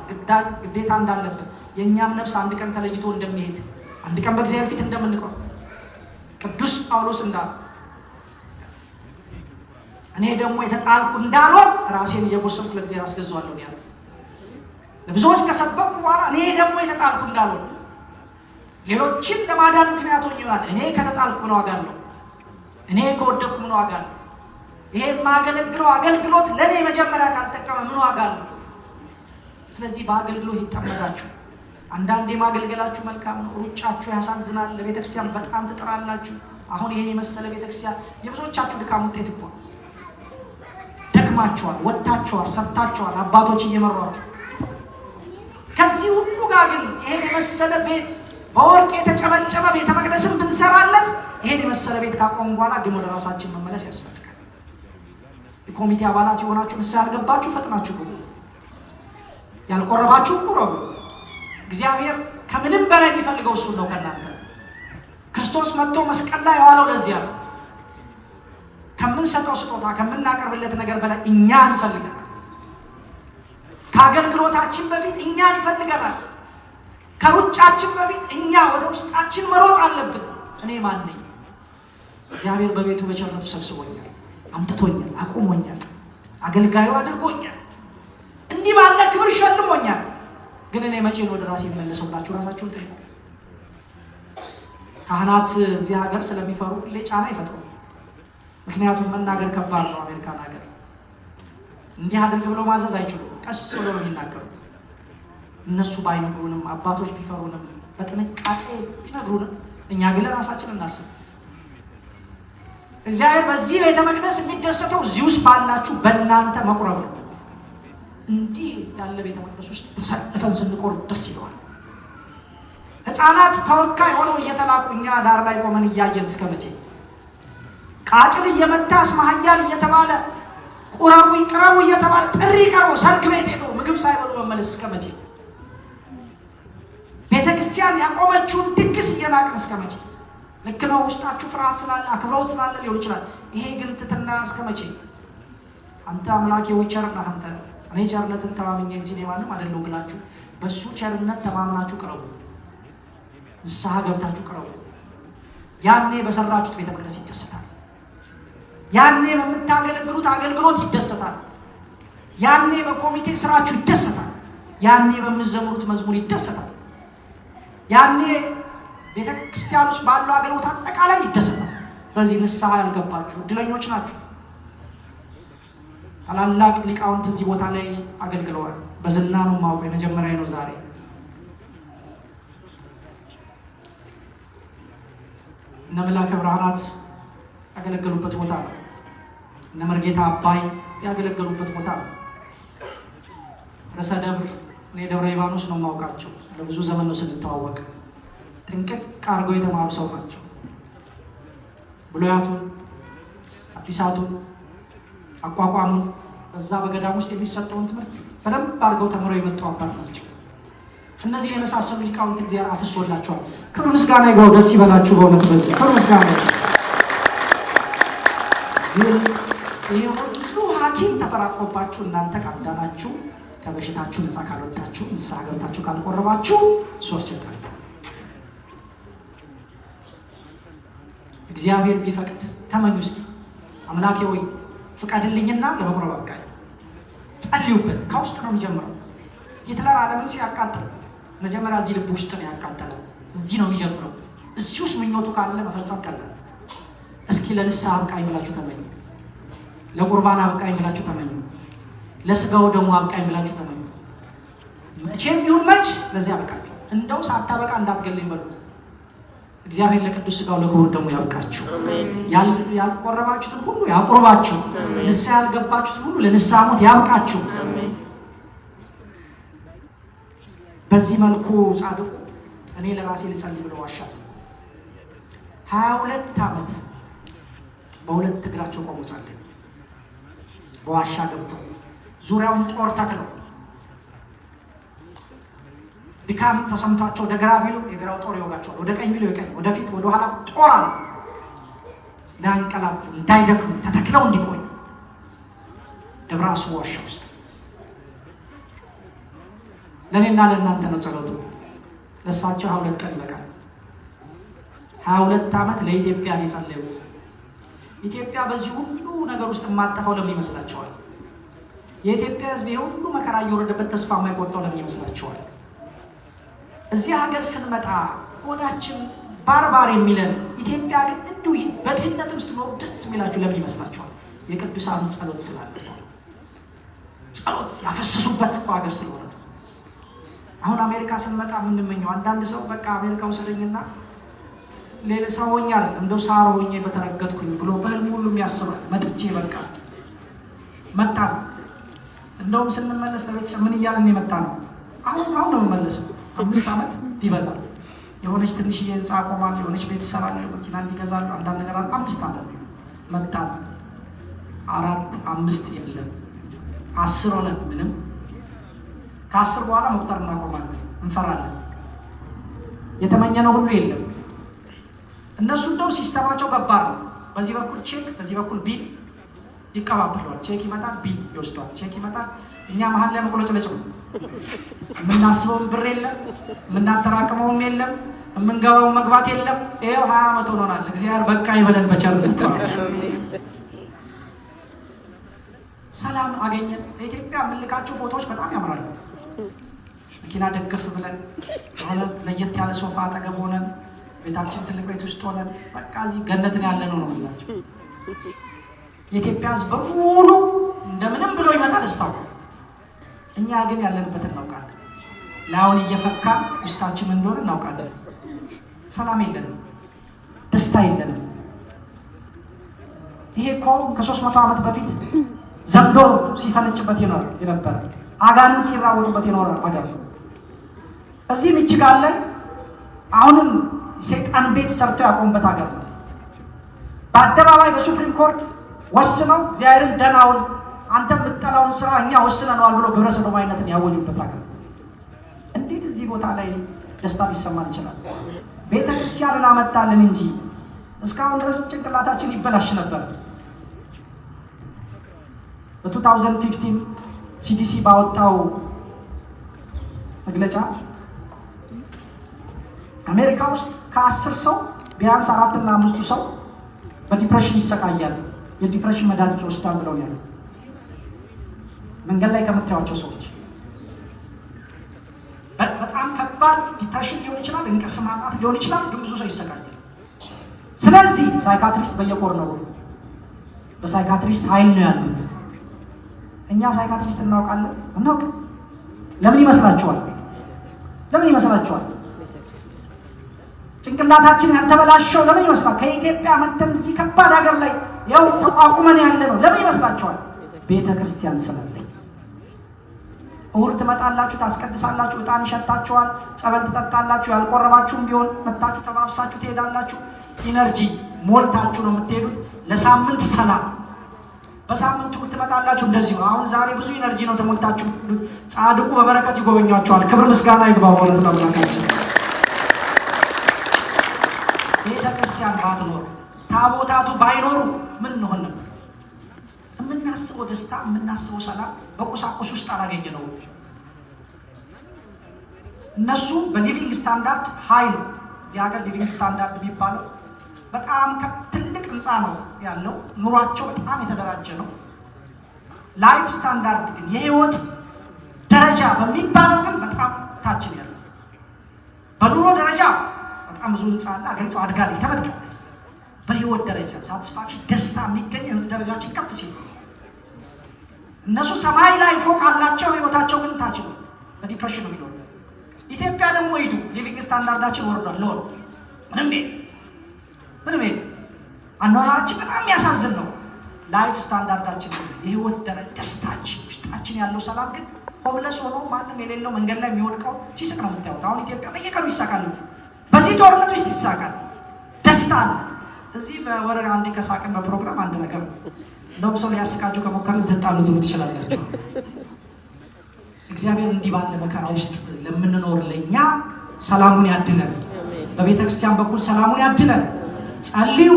ግዴታ እንዳለብን። የኛም ነፍስ አንድ ቀን ተለይቶ እንደሚሄድ አንድ ቀን በእግዚአብሔር ፊት እንደምንቆም ቅዱስ ጳውሎስ እንዳለ እኔ ደግሞ የተጣልኩ እንዳልሆን ራሴን እየጎሰምኩ ለእግዚአብሔር አስገዛዋለሁ ያለ ለብዙዎች ከሰበኩ በኋላ እኔ ደግሞ የተጣልኩ እንዳልሆን ሌሎችን ለማዳን ምክንያት ሆኜ ይሆናል። እኔ ከተጣልኩ ምን ዋጋ አለው? እኔ ከወደቅኩ ምን ዋጋ አለው? ይሄ የማገለግለው አገልግሎት ለእኔ መጀመሪያ ካልጠቀመ ምን ዋጋ አለው? ስለዚህ በአገልግሎት ይጠመዳችሁ። አንዳንዴ ማገልገላችሁ መልካም ነው፣ ሩጫችሁ ያሳዝናል፣ ለቤተክርስቲያን በጣም ትጥራላችሁ። አሁን ይሄን የመሰለ ቤተክርስቲያን የብዙዎቻችሁ ድካም ውጤት እኮ ደክማችኋል፣ ወጥታችኋል፣ ሰርታችኋል፣ አባቶች እየመሯችሁ። ከዚህ ሁሉ ጋር ግን ይሄን የመሰለ ቤት በወርቅ የተጨበጨበ ቤተ መቅደስን ብንሰራለት ይሄን የመሰለ ቤት ካቆም በኋላ ግን ወደ ራሳችን መመለስ ያስፈልጋል። የኮሚቴ አባላት የሆናችሁ ንስሐ ያልገባችሁ ፈጥናችሁ ግቡ፣ ያልቆረባችሁ ቁረቡ። እግዚአብሔር ከምንም በላይ የሚፈልገው እሱ ነው ከእናንተ። ክርስቶስ መጥቶ መስቀል ላይ የዋለው ለዚያ ነው። ከምንሰጠው ስጦታ ከምናቀርብለት ነገር በላይ እኛን ይፈልገናል። ከአገልግሎታችን በፊት እኛን ይፈልገናል። ከሩጫችን በፊት እኛ ወደ ውስጣችን መሮጥ አለብን። እኔ ማን ነኝ? እግዚአብሔር በቤቱ በቸርነቱ ሰብስቦኛል፣ አምጥቶኛል፣ አቁሞኛል፣ አገልጋዩ አድርጎኛል፣ እንዲህ ባለ ክብር ሸልሞኛል። ግን እኔ መቼ ነው ወደ ራሴ የምመለሰው ብላችሁ ራሳችሁን ጠይቁ። ካህናት እዚህ ሀገር ስለሚፈሩ ሁሌ ጫና ይፈጥሩ። ምክንያቱም መናገር ከባድ ነው። አሜሪካን ሀገር እንዲህ አድርግ ብለው ማዘዝ አይችሉም። ቀስ ብሎ ነው የሚናገሩት። እነሱ ባይነግሩንም አባቶች ቢፈሩንም በጥንቃቄ ቢነግሩንም እኛ ግን ለራሳችን እናስብ። እግዚአብሔር በዚህ ቤተ መቅደስ የሚደሰተው እዚህ ውስጥ ባላችሁ በእናንተ መቁረብ ነው። እንዲህ ያለ ቤተ መቅደስ ውስጥ ተሰልፈን ስንቆርብ ደስ ይለዋል። ሕፃናት ተወካይ ሆነው እየተላኩ እኛ ዳር ላይ ቆመን እያየን እስከ መቼ? ቃጭል እየመታ እስማህያል እየተባለ ቁረቡ ይቅረቡ እየተባለ ጥሪ ቀርቦ ሰርግ ቤት ሄዶ ምግብ ሳይበሉ መመለስ እስከ መቼ? ቤተክርስቲያን ያቆመችውን ድግስ እየናቅን እስከ መቼ? ልክ ነው፣ ውስጣችሁ ፍርሃት ስላለ አክብሮት ስላለ ሊሆን ይችላል። ይሄ ግን ትትና እስከ መቼ? አንተ አምላኬ ወይ ቸር ነህ አንተ፣ እኔ ቸርነትን ተማምኜ እንጂ እኔ ማንም አይደለሁ ብላችሁ በሱ ቸርነት ተማምናችሁ ቅረቡ። ንስሐ ገብታችሁ ቅረቡ። ያኔ በሰራችሁት ቤተ መቅደስ ይደሰታል። ያኔ በምታገለግሉት አገልግሎት ይደሰታል። ያኔ በኮሚቴ ስራችሁ ይደሰታል። ያኔ በምትዘምሩት መዝሙር ይደሰታል። ያኔ ቤተክርስቲያን ውስጥ ባለው አገልግሎት አጠቃላይ ይደሰታል። በዚህ ንስሐ ያልገባችሁ እድለኞች ናችሁ። ታላላቅ ሊቃውንት እዚህ ቦታ ላይ አገልግለዋል። በዝና ነው የማውቀው፣ የመጀመሪያ ነው ዛሬ። እነ መላከ ብርሃናት ያገለገሉበት ቦታ ነው። እነ መርጌታ አባይ ያገለገሉበት ቦታ ነው። ርዕሰ ደብር እኔ ደብረ ሊባኖስ ነው የማውቃቸው። ለብዙ ዘመን ነው ስንተዋወቅ። ጥንቅቅ አድርገው የተማሩ ሰው ናቸው። ብሉያቱን፣ አዲሳቱን፣ አቋቋሙን በዛ በገዳም ውስጥ የሚሰጠውን ትምህርት በደንብ አድርገው ተምረው የመጡ አባት ናቸው። እነዚህ የመሳሰሉ ሊቃውንት እግዚአብሔር አፍሶላቸዋል። ክብር ምስጋና ይግባው። ደስ ይበላችሁ። በእውነት በዚህ ክብር ምስጋና። ግን ይሄ ሁሉ ሐኪም ተፈራቆባችሁ እናንተ ካልዳናችሁ ከበሽታችሁ ነፃ ካልወጣችሁ ንስሐ ገብታችሁ ካልቆረባችሁ ሶስት ችግር እግዚአብሔር ቢፈቅድ ተመኙ እስኪ አምላኬ ሆይ ፍቃድልኝና ለመቁረብ አብቃኝ ጸልዩበት ከውስጥ ነው የሚጀምረው ሂትለር ዓለምን ሲያቃጥል መጀመሪያ እዚህ ልብ ውስጥ ነው ያቃጠለው እዚህ ነው የሚጀምረው እዚህ ውስጥ ምኞቱ ካለ መፈጸም ቀላል እስኪ ለንስሐ አብቃኝ ብላችሁ ተመኙ ለቁርባን አብቃኝ ብላችሁ ተመኙ ለስጋው ደግሞ አብቃኝ ብላችሁ ተመኙ መቼም ይሁን መች ለዚህ አብቃችሁ እንደው ሳታበቃ እንዳትገለኝ በሉት እግዚአብሔር ለቅዱስ ስጋው ለክቡር ደግሞ ያብቃችሁ ያልቆረባችሁትን ሁሉ ያቆርባችሁ ንስሐ ያልገባችሁትን ሁሉ ለንስሐ ሞት ያብቃችሁ በዚህ መልኩ ጻድቁ እኔ ለራሴ ልጸልይ ብለው ዋሻት 22 ዓመት በሁለት እግራቸው ቆሞ ጸለዩ በዋሻ ገብተው ዙሪያውን ጦር ተክለው ድካም ተሰምቷቸው ወደ ግራ ቢሉ የግራው ጦር ይወጋቸዋል ወደ ቀኝ ቢሉ የቀኝ ወደ ፊት ወደ ኋላ ጦር አለ እንዳንቀላፉ እንዳይደክሙ ተተክለው እንዲቆዩ ደብረ አስቦ ዋሻ ውስጥ ለኔና ለእናንተ ነው ጸሎቱ ለሳቸው 22 ቀን ይበቃል 22 ዓመት ለኢትዮጵያ ነው የጸለዩት ኢትዮጵያ በዚህ ሁሉ ነገር ውስጥ ማጠፋው ለምን ይመስላችኋል የኢትዮጵያ ሕዝብ ሁሉ መከራ እየወረደበት ተስፋ የማይቆርጠው ለምን ይመስላችኋል እዚህ ሀገር ስንመጣ ሆዳችን ባርባር የሚለን ኢትዮጵያ ግን እንዲሁ በድህነት ውስጥ ነው ደስ የሚላችሁ ለምን ይመስላችኋል የቅዱሳን ጸሎት ስላለ ጸሎት ያፈሰሱበት ሀገር ስለሆነ አሁን አሜሪካ ስንመጣ ምንመኘው አንዳንድ ሰው በቃ አሜሪካ ወሰደኝና ሌላ ሰው ሆኛል እንደው ሳሮ ሆኜ በተረገጥኩኝ ብሎ በህልም ሁሉ የሚያስበው መጥቼ በቃ መጣ እንደውም ስንመለስ ለቤተሰብ ምን እያልን የመጣ ነው አሁን ነው መመለሰው 5 ዓመት ይበዛል የሆነች ትንሽ የህንጻ ቆማል የሆነች ቤተሰብ አለ መኪና እንዲገዛሉ አንዳንድ ነገር 5 ዓመት መጣ 4 5 የለም 10 ሆነ ምንም ከ10 በኋላ መቁጠር እናቆማለን እንፈራለን የተመኘነው ሁሉ የለም እነሱ እንደው ሲስተማቸው ገባር ነው በዚህ በኩል ቼክ በዚህ በኩል ቢል ይቀባበላል ቼክ ይመጣል ቢል ይወስዳል ቼክ ይመጣል እኛ መሀል ላይ መቆለጭለጭ ነው ምናስበው ብር የለም ምናተራቀመውም የለም ምንገባው መግባት የለም ይሄው 20 ዓመት ሆኖናል እግዚአብሔር በቃ ይበለን በቸርነቱ ሰላም አገኘን ኢትዮጵያ ምልካቸው ፎቶዎች በጣም ያምራሉ መኪና ደገፍ ብለን ማለት ለየት ያለ ሶፋ አጠገብ ሆነን ቤታችን ትልቅ ቤት ውስጥ ሆነን በቃ እዚህ ገነትን ያለ ነው ማለት የኢትዮጵያ ሕዝብ በሙሉ እንደምንም ብሎ ይመጣል እስታው እኛ ግን ያለንበትን እናውቃለን ላውን እየፈካ ውስጣችን እንደሆነ እናውቃለን ሰላም የለንም ደስታ የለንም ይሄ እኮ ከ300 ዓመት በፊት ዘንዶ ሲፈነጭበት የነበረ አጋንንት ሲራወጡበት የኖረ ሀገር እዚህ ሚችጋን ላይ አሁንም ሰይጣን ቤት ሰርቶ ያቆምበት ሀገር በአደባባይ በሱፕሪም ኮርት ወስነው እግዚአብሔርን ደናውን አንተ የምትጠላውን ስራ እኛ ወስነናል ብሎ ግብረ ሰዶማዊነትን ያወጁበት ሀገር እንዴት እዚህ ቦታ ላይ ደስታ ሊሰማን ይችላል ቤተ ክርስቲያንን አመጣልን እንጂ እስካሁን ድረስ ጭንቅላታችን ይበላሽ ነበር በ2015 ሲዲሲ ባወጣው መግለጫ አሜሪካ ውስጥ ከ10 ሰው ቢያንስ 4 እና 5 ሰው በዲፕሬሽን ይሰቃያል የዲፕሬሽን መድኃኒት ይወስዳል ብለው ያለው መንገድ ላይ ከምታዩቸው ሰዎች በጣም ከባድ ዲፕሬሽን ሊሆን ይችላል እንቅልፍ ማጣት ሊሆን ይችላል ግን ብዙ ሰው ይሰቃያል ስለዚህ ሳይካትሪስት በየኮርነሩ በሳይካትሪስት ኃይል ነው ያሉት እኛ ሳይካትሪስት እናውቃለን ለምን ይመስላችኋል ጭንቅላታችን ያልተበላሸው ለምን ይመስላል ከኢትዮጵያ መተን እዚህ ከባድ ሀገር ላይ ያው ተቋቁመን ያለ ነው ለምን ይመስላችኋል ቤተ ክርስቲያን ስላለ እሁድ ትመጣላችሁ ታስቀድሳላችሁ ዕጣን ይሸታችኋል ጸበል ትጠጣላችሁ ያልቆረባችሁም ቢሆን መጣችሁ ተባብሳችሁ ትሄዳላችሁ ኢነርጂ ሞልታችሁ ነው የምትሄዱት ለሳምንት ሰላም በሳምንት ትመጣላችሁ እንደዚህ ነው አሁን ዛሬ ብዙ ኢነርጂ ነው ተሞልታችሁ ጻድቁ በበረከት ይጎበኛችኋል ክብር ምስጋና ይግባው ወለተ ተባረካችሁ ቤተ ክርስቲያን ባትኖር ታቦታቱ ባይኖሩ ምን ነው ነበር የምናስበው ደስታ የምናስበው ሰላም በቁሳቁስ ውስጥ አላገኘነው። እነሱ በሊቪንግ ስታንዳርድ ሃይ ነው። እዚህ ሀገር ሊቪንግ ስታንዳርድ የሚባለው በጣም ትልቅ ህንፃ ነው ያለው። ኑሯቸው በጣም የተደራጀ ነው። ላይፍ ስታንዳርድ ግን የህይወት ደረጃ በሚባለው ግን በጣም ታች ነው ያለው። በኑሮ ደረጃ በጣም ብዙ ህንፃ አለ። አገሪቱ አድጋለች፣ ተመልከት። በህይወት ደረጃ ሳቲስፋክሽን ደስታ የሚገኘው ህይወት ደረጃችን ከፍ ሲል፣ እነሱ ሰማይ ላይ ፎቅ አላቸው፣ ህይወታቸው ግን ታች ነው። በዲፕሬሽን ነው የሚኖሩት። ኢትዮጵያ ደግሞ ሂዱ፣ ሊቪንግ ስታንዳርዳችን ወርዷል። ለወር ምንም አኗኗራችን በጣም የሚያሳዝን ነው። ላይፍ ስታንዳርዳችን የህይወት ደረጃ ደስታችን ውስጣችን ያለው ሰላም ግን ሆምለስ ሆኖ ማንም የሌለው መንገድ ላይ የሚወድቀው ሲስቅ ነው የምታዩት። አሁን ኢትዮጵያ በየቀኑ ይሳቃል። በዚህ ጦርነት ውስጥ ይሳቃል። ደስታ አለ። እዚህ በወረዳ አንዴ ከሳቅን በፕሮግራም አንድ ነገር እንደውም ሰው ሊያስቃችሁ ከሞከረ ልትጣሉት ትችላላችሁ። እግዚአብሔር እንዲህ ባለ መከራ ውስጥ ለምንኖር ለኛ ሰላሙን ያድለን። በቤተ ክርስቲያን በኩል ሰላሙን ያድለን። ጸልዩ።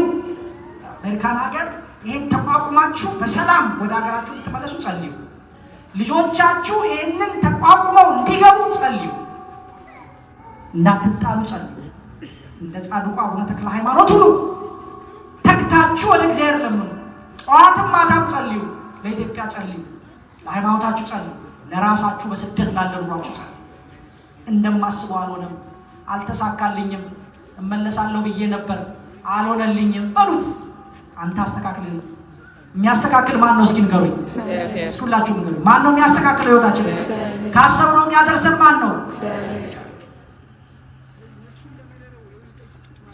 አሜሪካን ሀገር ይሄን ተቋቁማችሁ በሰላም ወደ ሀገራችሁ እንድትመለሱ ጸልዩ። ልጆቻችሁ ይሄንን ተቋቁመው እንዲገቡ ጸልዩ። እንዳትጣሉ ጸልዩ። እንደ ጻድቁ አቡነ ተክለ ሃይማኖት ሁሉ ተግታችሁ ወደ እግዚአብሔር ለምኑ። ጠዋትም ማታም ጸልዩ። ለኢትዮጵያ ጸልዩ፣ ለሃይማኖታችሁ ጸልዩ፣ ለራሳችሁ በስደት ላለው ኑሯችሁ ጸልዩ። እንደማስበው አልሆነም፣ አልተሳካልኝም፣ እመለሳለሁ ብዬ ነበር አልሆነልኝም በሉት። አንተ አስተካክልልኝ። የሚያስተካክል ማን ነው? እስኪ ንገሩኝ። ሁላችሁ ንገሩኝ። ማን ነው የሚያስተካክለው ህይወታችን? ካሰብነው የሚያደርሰን ማን ነው?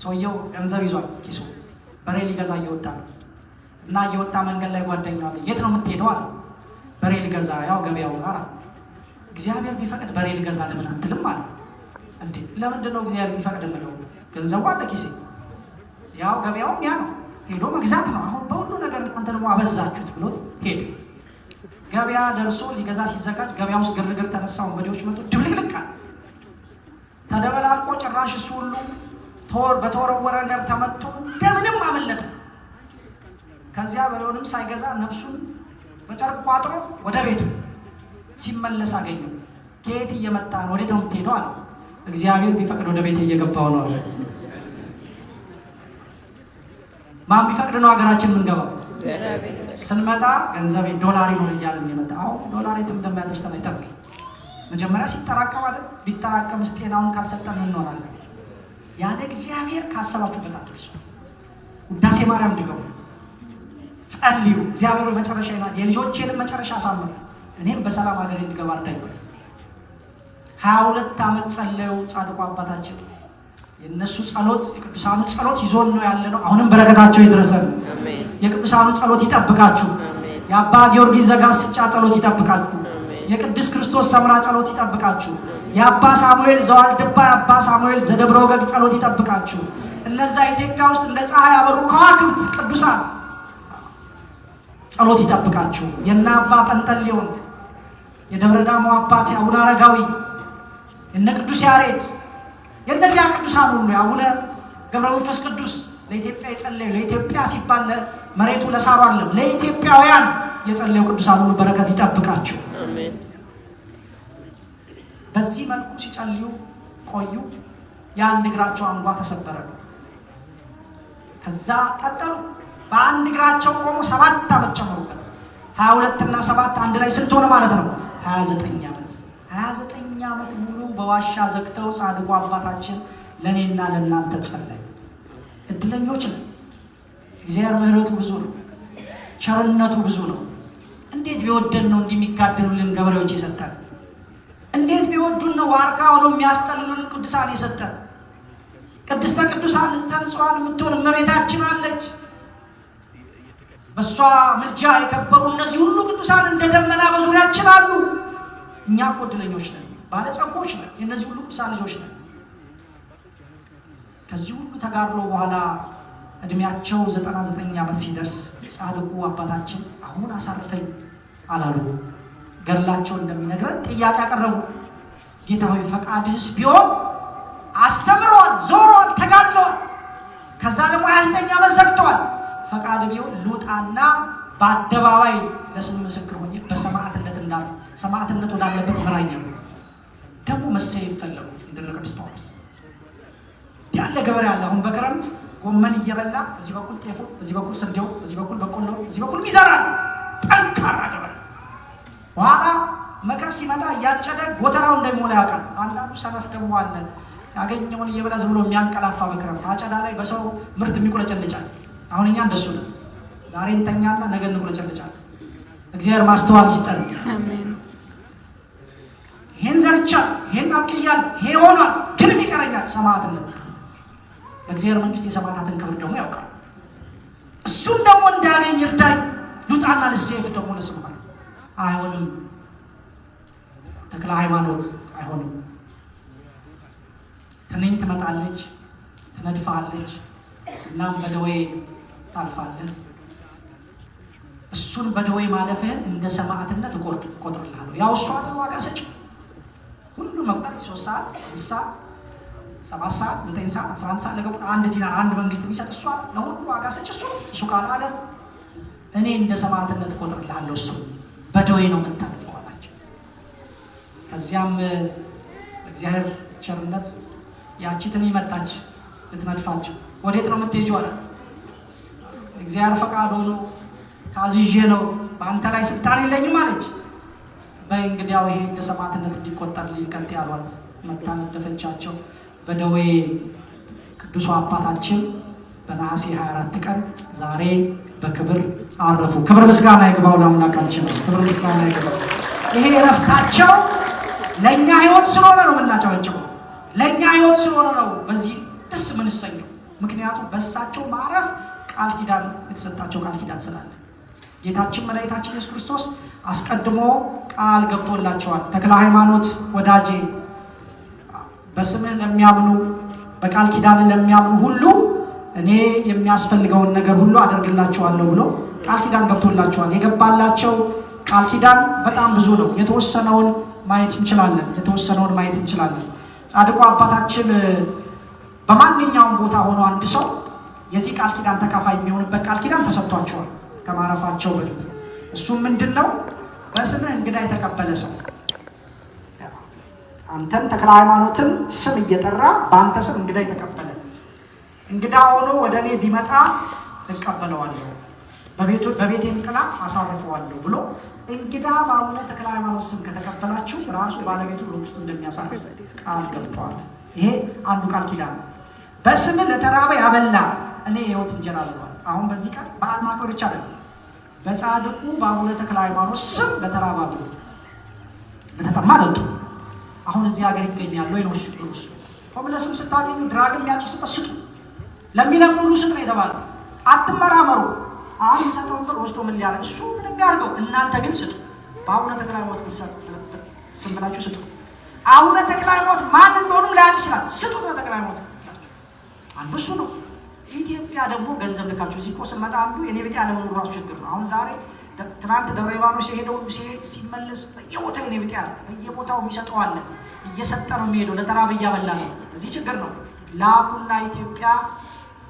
ሰውየው ገንዘብ ይዟል ኪሱ፣ በሬ ሊገዛ እየወጣ ነው እና እየወጣ መንገድ ላይ ጓደኛው አለ። የት ነው የምትሄደው አለ። በሬ ሊገዛ። ያው ገበያው ጋር እግዚአብሔር ቢፈቅድ በሬ ሊገዛ ለምን አትልም አለ። እንዴ ለምንድን ነው እግዚአብሔር ቢፈቅድ የምለው? ገንዘቡ አለ ኪሴ፣ ያው ገበያውም ያ ነው፣ ሄዶ መግዛት ነው። አሁን በሁሉ ነገር አንተ ደግሞ አበዛችሁት ብሎ ሄደ። ገበያ ደርሶ ሊገዛ ሲዘጋጅ ገበያ ውስጥ ግርግር ተነሳ። ወንበዴዎች መጡ፣ ድብልቅልቅ ተደበላልቆ ጭራሽ እሱ ሁሉ በተወረወረ ነገር ተመቶ እንደምንም አመለጠ። ከዚያ በሬውንም ሳይገዛ ነፍሱን በጨርቅ ቋጥሮ ወደ ቤቱ ሲመለስ አገኘው። ከየት እየመጣ ነው? ወዴት ነው የምትሄደው አለ። እግዚአብሔር ቢፈቅድ ወደ ቤት እየገባው ነው አለ። ማን ቢፈቅድ ነው ሀገራችን የምንገባው? ስንመጣ ገንዘብ ዶላር ይኖር እያልን የመጣ አሁን ዶላር የትም እንደማያደርሰን አይተርክ። መጀመሪያ ሲጠራቀም አለ ቢጠራቀም ጤናውን ካልሰጠን እንኖራለን። ያለ እግዚአብሔር ካሰባችሁበት አትደርሱ። ውዳሴ ማርያም ድገሙ፣ ጸልዩ። እግዚአብሔር መጨረሻ ይላል የልጆቼንም መጨረሻ አሳምር፣ እኔም በሰላም ሀገር እንድገባ እርዳኝ። 22 ዓመት ጸለዩ ጻድቁ አባታችን። የእነሱ ጸሎት የቅዱሳኑ ጸሎት ይዞን ነው ያለነው። አሁንም በረከታቸው ይድረሰን። የቅዱሳኑ ጸሎት ይጠብቃችሁ። የአባ ጊዮርጊስ ዘጋስጫ ጸሎት ይጠብቃችሁ። የቅዱስ ክርስቶስ ሰምራ ጸሎት ይጠብቃችሁ። የአባ ሳሙኤል ዘዋልድባ የአባ ሳሙኤል ዘደብረ ወገግ ጸሎት ይጠብቃችሁ። እነዛ ኢትዮጵያ ውስጥ እንደ ፀሐይ ያበሩ ከዋክብት ቅዱሳን ጸሎት ይጠብቃችሁ። የእነ አባ ጰንጠሌዎን የደብረ ዳሞ አባት አቡነ አረጋዊ የእነ ቅዱስ ያሬድ የእነዚያ ቅዱሳን ሁሉ የአቡነ ገብረ መንፈስ ቅዱስ ለኢትዮጵያ የጸለዩ ለኢትዮጵያ ሲባል መሬቱ ለሳሩ አይደለም ለኢትዮጵያውያን የጸለዩ ቅዱሳን ሁሉ በረከት ይጠብቃችሁ። በዚህ መልኩ ሲጸልዩ ቆዩ። የአንድ እግራቸው አንጓ ተሰበረ። ከዛ ቀጠሉ። በአንድ እግራቸው ቆሞ 7 ዓመት ጨመሩበት። 22 እና 7 አንድ ላይ ስንት ሆነ ማለት ነው? 29 ዓመት። 29 ዓመት ሙሉ በዋሻ ዘግተው ጻድቁ አባታችን ለእኔና ለእናንተ ጸለዩ። እድለኞች ነው። እግዚአብሔር ምሕረቱ ብዙ ነው፣ ቸርነቱ ብዙ ነው። እንዴት ቢወደን ነው እንዲህ የሚጋደሉልን ገበሬዎች የሰጠን? እንዴት ቢወዱን ነው ዋርካ ሆኖ የሚያስጠልሉልን ቅዱሳን የሰጠን? ቅድስተ ቅዱሳን ንጽሕት የምትሆን እመቤታችን አለች። በሷ ምልጃ የከበሩ እነዚህ ሁሉ ቅዱሳን እንደ ደመና በዙሪያችን አሉ። እኛ እኮ እድለኞች ነን፣ ባለጸጎች ነን፣ የእነዚህ ሁሉ ቅዱሳን ልጆች ነን። ከዚህ ሁሉ ተጋድሎ በኋላ እድሜያቸው 99 ዓመት ሲደርስ ጻድቁ አባታችን አሁን አሳርፈኝ አላሉ። ገድላቸው እንደሚነግረን ጥያቄ ያቀረቡ፣ ጌታ ሆይ ፈቃድህስ ቢሆን አስተምረዋል፣ ዞረዋል፣ ተጋድለዋል። ከዛ ደግሞ 29 ዓመት ዘግተዋል። ፈቃድ ቢሆን ልውጣና በአደባባይ ለስም ምስክር ሆኜ በሰማዕትነት እንዳለ ሰማዕትነት ወዳለበት መራኛ ደግሞ መሰየፍ ፈለጉ እንደ ቅዱስ ጳውሎስ ያለ ገበሬ አለ። አሁን በክረምት ጎመን እየበላ እዚህ በኩል ጤፉ፣ እዚህ በኩል ስንዴው፣ እዚህ በኩል በቆሎ፣ እዚህ በኩል ይዘራል። ጠንካራ ገበሬ ኋላ መከር ሲመጣ እያጨደ ጎተራው እንደሚሞላ ያውቃል። አንዳንዱ ሰነፍ ደግሞ አለ ያገኘውን እየበላ ዝም ብሎ የሚያንቀላፋ በክረምት አጨዳ ላይ በሰው ምርት የሚቆለጨልጫል። አሁን እኛ እንደሱ ነው። ዛሬ እንተኛና ነገ እንቆለጨልጫለን። እግዚአብሔር ማስተዋል ይስጠን። አሜን። ይሄን ዘርቻ ይሄን አብቅያል ይሄ ሆኗል፣ ግን ይቀረኛል ሰማዕትነት። እግዚአብሔር መንግስት የሰማዕታትን ክብር ደግሞ ያውቃል። እሱን ደግሞ እንዳገኝ ይርዳኝ። ሉጣና ልሴፍ ደግሞ ለስማ አይሆንም። ተክለ ሃይማኖት አይሆንም። ትንኝ ትመጣለች፣ ትነድፋለች፣ እናም በደዌ ታልፋለህ። እሱን በደዌ ማለፍህን እንደ ሰማዕትነት እቆጥርልሃለሁ። ያው እሷ ዋጋ ሰጭ ሁሉ መቁጠር 3 ሰዓት 5 ሰዓት 7 ሰዓት 9 ሰዓት 11 ሰዓት ለገቡ 1 ዲናር 1 መንግስት የሚሰጥ እሷ ለሁሉ ዋጋ ሰጭ እሱ ቃል አለ። እኔ እንደ ሰማዕትነት እቆጥርልሃለሁ። እሱ በደዌ ነው የምታልፈው አላቸው። ከዚያም እግዚአብሔር ቸርነት ያቺ ትንኝ መጣች ልትነድፋቸው። ወዴት ነው የምትሄጂው አለ። እግዚአብሔር ፈቃድ ሆኖ ታዝዤ ነው በአንተ ላይ ስልጣን የለኝም አለች። በእንግዲያው ይሄ እንደ ሰማዕትነት እንዲቆጠርልኝ ከንቴ አሏት። መታ ነደፈቻቸው። በደዌ ቅዱሱ አባታችን በነሐሴ 24 ቀን ዛሬ በክብር አረፉ። ክብር ምስጋና ይግባው ለአምላካችን። ክብር ምስጋና ይግባው። ይሄ እረፍታቸው ለእኛ ህይወት ስለሆነ ነው የምናጨበጭበው። ለእኛ ህይወት ስለሆነ ነው በዚህ ደስ የምንሰኘው። ምክንያቱም በእሳቸው ማረፍ ቃል ኪዳን የተሰጣቸው ቃል ኪዳን ስላለ ጌታችን መድኃኒታችን ኢየሱስ ክርስቶስ አስቀድሞ ቃል ገብቶላቸዋል። ተክለ ሃይማኖት ወዳጄ በስምህ ለሚያምኑ በቃል ኪዳን ለሚያምኑ ሁሉ እኔ የሚያስፈልገውን ነገር ሁሉ አደርግላቸዋለሁ ብሎ ቃል ኪዳን ገብቶላቸዋል። የገባላቸው ቃል ኪዳን በጣም ብዙ ነው። የተወሰነውን ማየት እንችላለን። ጻድቁ አባታችን በማንኛውም ቦታ ሆኖ አንድ ሰው የዚህ ቃል ኪዳን ተካፋይ የሚሆንበት ቃል ኪዳን ተሰጥቷቸዋል ከማረፋቸው በፊት። እሱም ምንድነው? በስምህ እንግዳ የተቀበለ ሰው አንተን ተክለ ሃይማኖትን ስም እየጠራ በአንተ ስም እንግዳ የተቀበለ እንግዳ ሆኖ ወደ እኔ ቢመጣ እቀበለዋለሁ፣ በቤቴም ጥላ አሳርፈዋለሁ ብሎ እንግዳ በአቡነ ተክለ ሃይማኖት ስም ከተቀበላችሁ ራሱ ባለቤቱ በውስጡ እንደሚያሳርፍ ቃል ገብቷል። ይሄ አንዱ ቃል ኪዳን ነው። በስምህ ለተራበ ያበላ እኔ የሕይወት እንጀራ ብሏል። አሁን በዚህ ቀን በዓል ማክበር ብቻ አይደለም፣ በጻድቁ በአቡነ ተክለ ሃይማኖት ስም ለተራባ ብሎ ለተጠማ ጠጡ። አሁን እዚህ ሀገር ይገኛል ወይ ነው ችግሩ? ሆምለስም ስታገኙ ድራግ የሚያጭስበት ስጡ፣ ለሚለምኑ ሁሉ ስጡ ነው የተባለ። አትመራመሩ። አሁን የሚሰጠውን ብር ወስዶ ምን ሊያደርግ እሱ ምን የሚያደርገው? እናንተ ግን ስጡ። በአቡነ ተክለ ሃይማኖት ስም ብላችሁ ስጡ። አቡነ ተክለ ሃይማኖት ማን እንደሆኑ ላያውቅ ይችላል። ስጡ ነው ተክለ ሃይማኖት አንዱ እሱ ነው። ኢትዮጵያ ደግሞ ገንዘብ ልካችሁ እዚህ እኮ ስንመጣ አንዱ የኔ ቤት ያለመኖሩ ራሱ ችግር ነው። አሁን ዛሬ ትናንት ደብረ ሊባኖስ የሄደው ሲመለስ በየቦታው የኔ ቤት ያለ በየቦታው የሚሰጠው አለ፣ እየሰጠ ነው የሚሄደው፣ ለተራበ እያበላ ነው። እዚህ ችግር ነው። ላኩና ኢትዮጵያ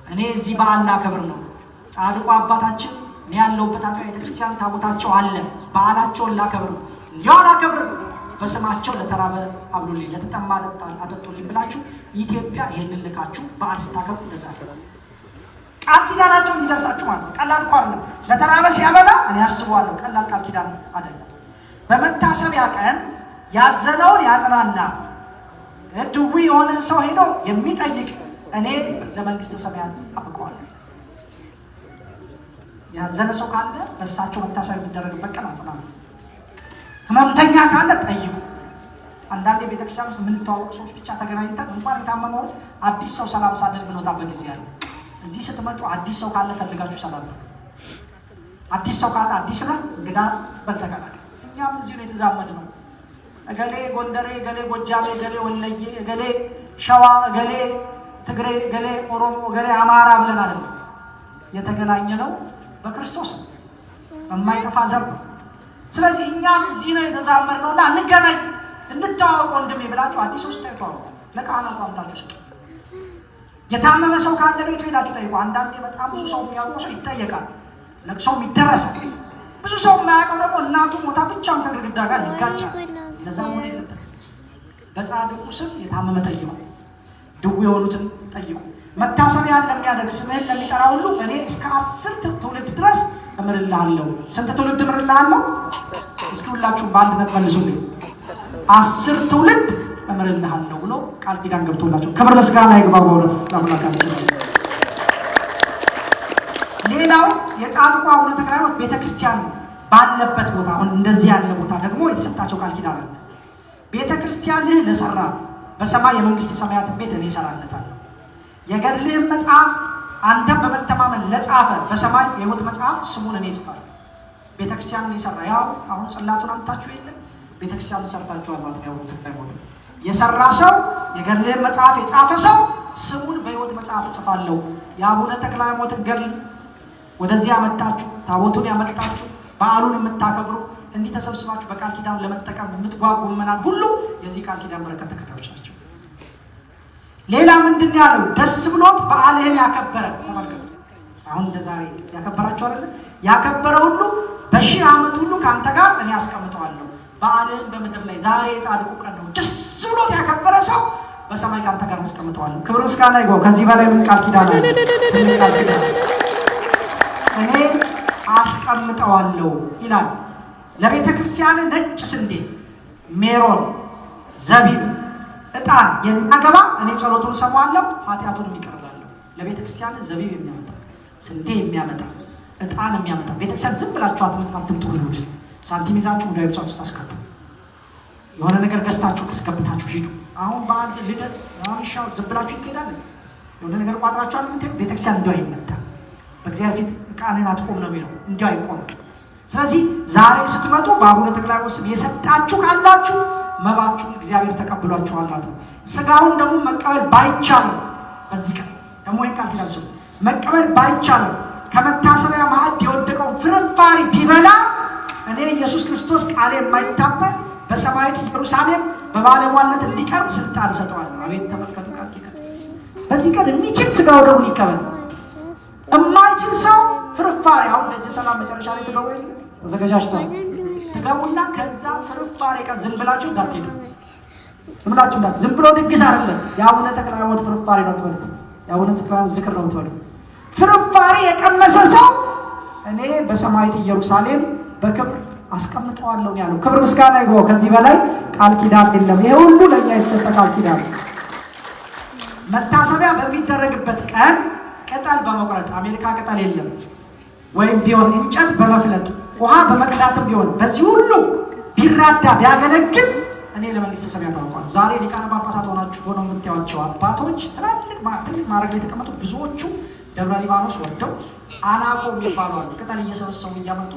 እኔ እዚህ በዓል ላከብር ነው። ጻድቁ አባታችን እኔ ያለሁበት አጥቢያ ቤተክርስቲያን ታቦታቸው አለ፣ በዓላቸውን ላከብር ነው። እንዲያው ላከብር በስማቸው ለተራበ አብሉልኝ፣ ለተጠማ አጠጡልኝ ብላችሁ ኢትዮጵያ ይሄንን ልካችሁ በዓል ስታከብሩ እንደዛ ቃል ኪዳናቸው እንዲደርሳችሁ ማለት ነው። ቀላል እኮ አይደለም። ለተራበ ሲያበላ እኔ አስበዋለሁ። ቀላል ቃል ኪዳን አይደለም። በመታሰቢያ ቀን ያዘነውን ያጽናና ድውይ የሆነ ሰው ሄዶ የሚጠይቅ እኔ ለመንግስተ ሰማያት አብቀዋለሁ። ያዘነ ሰው ካለ በእሳቸው መታሰቢያ የሚደረግበት ቀን አጽናና። ህመምተኛ ካለ ጠይቁ። አንዳንድ የቤተክርስቲያን ውስጥ የምንተዋወቅ ሰዎች ብቻ ተገናኝተን እንኳን የታመመውን አዲስ ሰው ሰላም ሳንል ብንወጣበት ጊዜ አለ። እዚህ ስትመጡ አዲስ ሰው ካለ ፈልጋችሁ ሰላም ነው። አዲስ ሰው ካለ አዲስ ነህ እንግዳ በልተቀላቀል። እኛም እዚሁ ነው የተዛመድነው። እገሌ ጎንደሬ፣ እገሌ ጎጃሜ፣ እገሌ ወለዬ፣ እገሌ ሸዋ፣ እገሌ ትግሬ፣ እገሌ ኦሮሞ፣ እገሌ አማራ ብለን አይደለም የተገናኘነው፣ በክርስቶስ ነው፣ በማይጠፋ ዘር ነው። ስለዚህ እኛም እዚህ ነው የተዛመድነውና እንገናኝ፣ እንተዋወቅ ወንድሜ ብላችሁ አዲስ ሰው ስታይቷው ለካህናቱ አምጣችሁ ስጡ። የታመመ ሰው ካለ ቤቱ ሄዳችሁ ጠይቁ። አንዳንዴ በጣም ብዙ ሰው የሚያውቀው ሰው ይጠየቃል። ለቅሶም ይደረሳል። ብዙ ሰው የማያውቀው ደግሞ እናቱ ሞታ ብቻውን ከግድግዳ ጋር ይጋጫል። ለዛ መሆን የለበትም። በጻድቁ ስም የታመመ ጠይቁ፣ ድው የሆኑትን ጠይቁ። መታሰቢያን ለሚያደርግ ስምህን ለሚጠራ ሁሉ እኔ እስከ 10 ትውልድ ድረስ እምርልሃለሁ። ስንት ትውልድ እምርልሃለሁ? እስኪ ሁላችሁም በአንድነት መልሱልኝ። 10 ትውልድ እምርልሃለሁ ብሎ ቃል ኪዳን ገብቶላቸው ክብር ምስጋና ይግባው በእውነት ለአምላካችን። ሌላው የጻድቁ አቡነ ተክለ ሃይማኖት ቤተክርስቲያን ባለበት ቦታ አሁን እንደዚህ ያለ ቦታ ደግሞ የተሰጣቸው ቃል ኪዳን አለ። ቤተክርስቲያንህ ለሰራ በሰማይ የመንግስት ሰማያትን ቤት እኔ እሰራለታለሁ። የገድልህን መጽሐፍ አንተም በመተማመን ለጻፈ በሰማይ የሕይወት መጽሐፍ ስሙን እኔ እጽፋለሁ። ቤተክርስቲያንን የሰራ ያው አሁን ጽላቱን አምጣችሁ የለ ቤተክርስቲያንን ሰርታችኋል ማለት ነው። ያው ተቀበሉ የሰራ ሰው የገድልህን መጽሐፍ የጻፈ ሰው ስሙን በሕይወት መጽሐፍ እጽፋለሁ። የአቡነ ተክለ ሃይማኖትን ገድል ወደዚህ ያመጣችሁ ታቦቱን ያመጣችሁ በዓሉን የምታከብሩ እንዲህ ተሰብስባችሁ በቃል ኪዳን ለመጠቀም የምትጓጉ ምዕመናን ሁሉ የዚህ ቃል ኪዳን በረከት ተካፋዮች ናቸው። ሌላ ምንድን ያለው? ደስ ብሎት በዓልህን ያከበረ ተመልከቱ። አሁን እንደዛሬ ያከበራችሁ አይደል? ያከበረ ሁሉ በሺህ ዓመት ሁሉ ካንተ ጋር እኔ አስቀምጠዋለሁ። በዓልህን በምድር ላይ ዛሬ የጻድቁ ቀን ነው። ደስ ብሎት ያከበረ ሰው በሰማይ ካንተ ጋር አስቀምጠዋለሁ። ክብር ምስጋና ይግባው። ከዚህ በላይ ምን ቃል ኪዳን አለ? እኔ አስቀምጠዋለሁ ይላል። ለቤተ ክርስቲያን ነጭ ስንዴ፣ ሜሮን፣ ዘቢብ፣ ዕጣን የሚያገባ እኔ ጸሎቱን ሰማዋለሁ፣ ኃጢአቱንም ይቀርላለሁ። ለቤተ ክርስቲያን ዘቢብ የሚያመጣ ስንዴ የሚያመጣ ዕጣን የሚያመጣ ቤተ ክርስቲያን ዝም ብላችሁ አትምጡ ብሉት። ሳንቲም ይዛችሁ ወደ ቤተሰብ ውስጥ አስቀምጡ። የሆነ ነገር ገዝታችሁ አስገብታችሁ ሂዱ። አሁን በአንድ ልደት ማንሻው ዝም ብላችሁ ይሄዳል። የሆነ ነገር ቋጥራችኋል። ቤተ ክርስቲያን እንዲሁ አይመጣ። በእግዚአብሔር ፊት ቃልን አትቆም ነው የሚለው፣ እንዲሁ አይቆም። ስለዚህ ዛሬ ስትመጡ በአቡነ ተክለ ሃይማኖት ስም የሰጣችሁ ካላችሁ መባችሁን እግዚአብሔር ተቀብሏችኋል ማለት ነው። ስጋውን ደግሞ መቀበል ባይቻልም በዚህ ቀን ደግሞ ቃል ኪዳን ስሙ መቀበል ባይቻልም ከመታሰቢያ ማዕድ የወደቀውን ፍርፋሪ ቢበላ እኔ ኢየሱስ ክርስቶስ ቃሌ የማይታበል በሰማያዊት ኢየሩሳሌም በባለሟልነት እንዲቀርብ ስልጣን እሰጠዋለሁ። አቤት ተመልከቱ ቃል ኪዳን። በዚህ ቀን የሚችል ስጋው ደግሞ ይቀበል፣ የማይችል ሰው ፍርፋሪ አሁን ለዚህ ሰላም መጨረሻ ላይ ትገቡ ተዘጋጃችኋል። ትገቡና ከዛ ፍርፋሪ ቀን ዝም ብላችሁ እንዳትሄዱ። ዝም ብሎ ድግስ አይደለም። የአቡነ ተክለ ሃይማኖት ፍርፋሪ ነው ትበሉት። የአቡነ ተክለ ሃይማኖት ዝክር ነው ትበሉት። ፍርፋሪ የቀመሰ ሰው እኔ በሰማያዊት ኢየሩሳሌም በክብር አስቀምጠዋለሁ ያለው። ክብር ምስጋና ይግባው። ከዚህ በላይ ቃል ኪዳን የለም። ይሄ ሁሉ ለእኛ የተሰጠ ቃል ኪዳን። መታሰቢያ በሚደረግበት ቀን ቅጠል በመቁረጥ አሜሪካ ቅጠል የለም ወይም ቢሆን እንጨት በመፍለጥ ውሃ በመቅዳትም ቢሆን በዚህ ሁሉ ቢራዳ ቢያገለግል እኔ ለመንግስተ ሰማያት አውቃለሁ። ዛሬ ሊቃነ ጳጳሳት ሆነው የምታዩዋቸው አባቶች ትልቅ ማዕረግ ላይ የተቀመጡ ብዙዎቹ ደብረ ሊባኖስ ወርደው አናቆ የሚባሉ አሉ። ቅጠል እየሰበሰቡ እያመጡ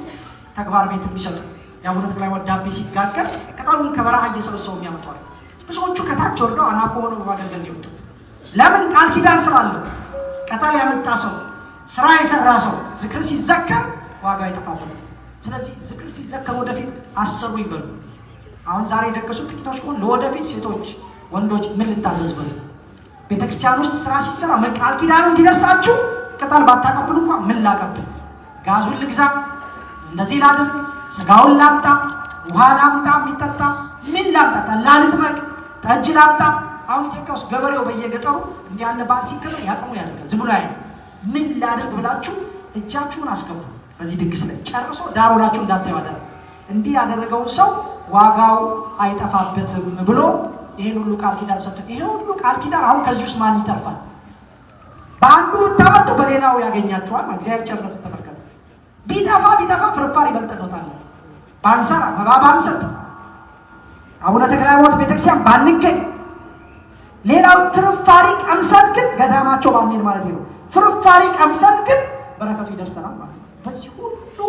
ተግባር ቤት የሚሰጡ የአቡነ ተክለ ሃይማኖት ዳቤ ሲጋገር ቅጠሉን ከበረሃ እየሰበሰቡ የሚያመጡ አሉ። ብዙዎቹ ከታች ወርደው አናቆ ሆነው በማገልገል ነው የወጡት። ለምን? ቃል ኪዳን ስላለው። ቅጠል ያመጣ ሰው ስራ የሰራ ሰው ዝክር ሲዘከር ዋጋ ይጠፋል። ስለዚህ ዝክር ሲዘከር ወደፊት አሰሩ ይበሉ። አሁን ዛሬ የደገሱት ጥቂቶች ከሆኑ ለወደፊት ሴቶች፣ ወንዶች ምን ልታዘዝ በሉ። ቤተክርስቲያን ውስጥ ስራ ሲሰራ ምን ቃል ኪዳኑ እንዲደርሳችሁ ቅጠል ባታቀብሉ እንኳን ምን ላቀብል፣ ጋዙን ልግዛ፣ እንደዚህ ላድርግ፣ ስጋውን ላምጣ፣ ውሃ ላምጣ፣ የሚጠጣ ምን ላምጣ፣ ጠላ ልጥመቅ፣ ጠጅ ላምጣ። አሁን ኢትዮጵያ ውስጥ ገበሬው በየገጠሩ እንዲህ ያለ በዓል ሲከበር ያቀሙ ያደርጋል። ዝም ብሎ ያይ ምን ላድርግ ብላችሁ እጃችሁን አስገቡ። በዚህ ድግስ ላይ ጨርሶ ዳሮላችሁ እንዳታዩ አደረ። እንዲህ ያደረገውን ሰው ዋጋው አይጠፋበትም ብሎ ይሄን ሁሉ ቃል ኪዳን ሰጥቶ ይሄ ሁሉ ቃል ኪዳን አሁን ከዚህ ውስጥ ማን ይተርፋል? በአንዱ ብታመጡ በሌላው ያገኛችኋል። እግዚአብሔር ቸርነቱን ተመልከቱ። ቢጠፋ ፍርፋሪ ይበልጠኖታል። ባንሰራ መባ ባንሰጥ አቡነ ተክለ ሃይማኖት ቤተክርስቲያን ባንገኝ ሌላው ፍርፋሪ ቀምሰን ግን ገዳማቸው ባንሄድ ማለት ነው። ፍርፋሪ ቀምሰን ግን በረከቱ ይደርሰናል ማለት ነው። በዚህ ሁሉ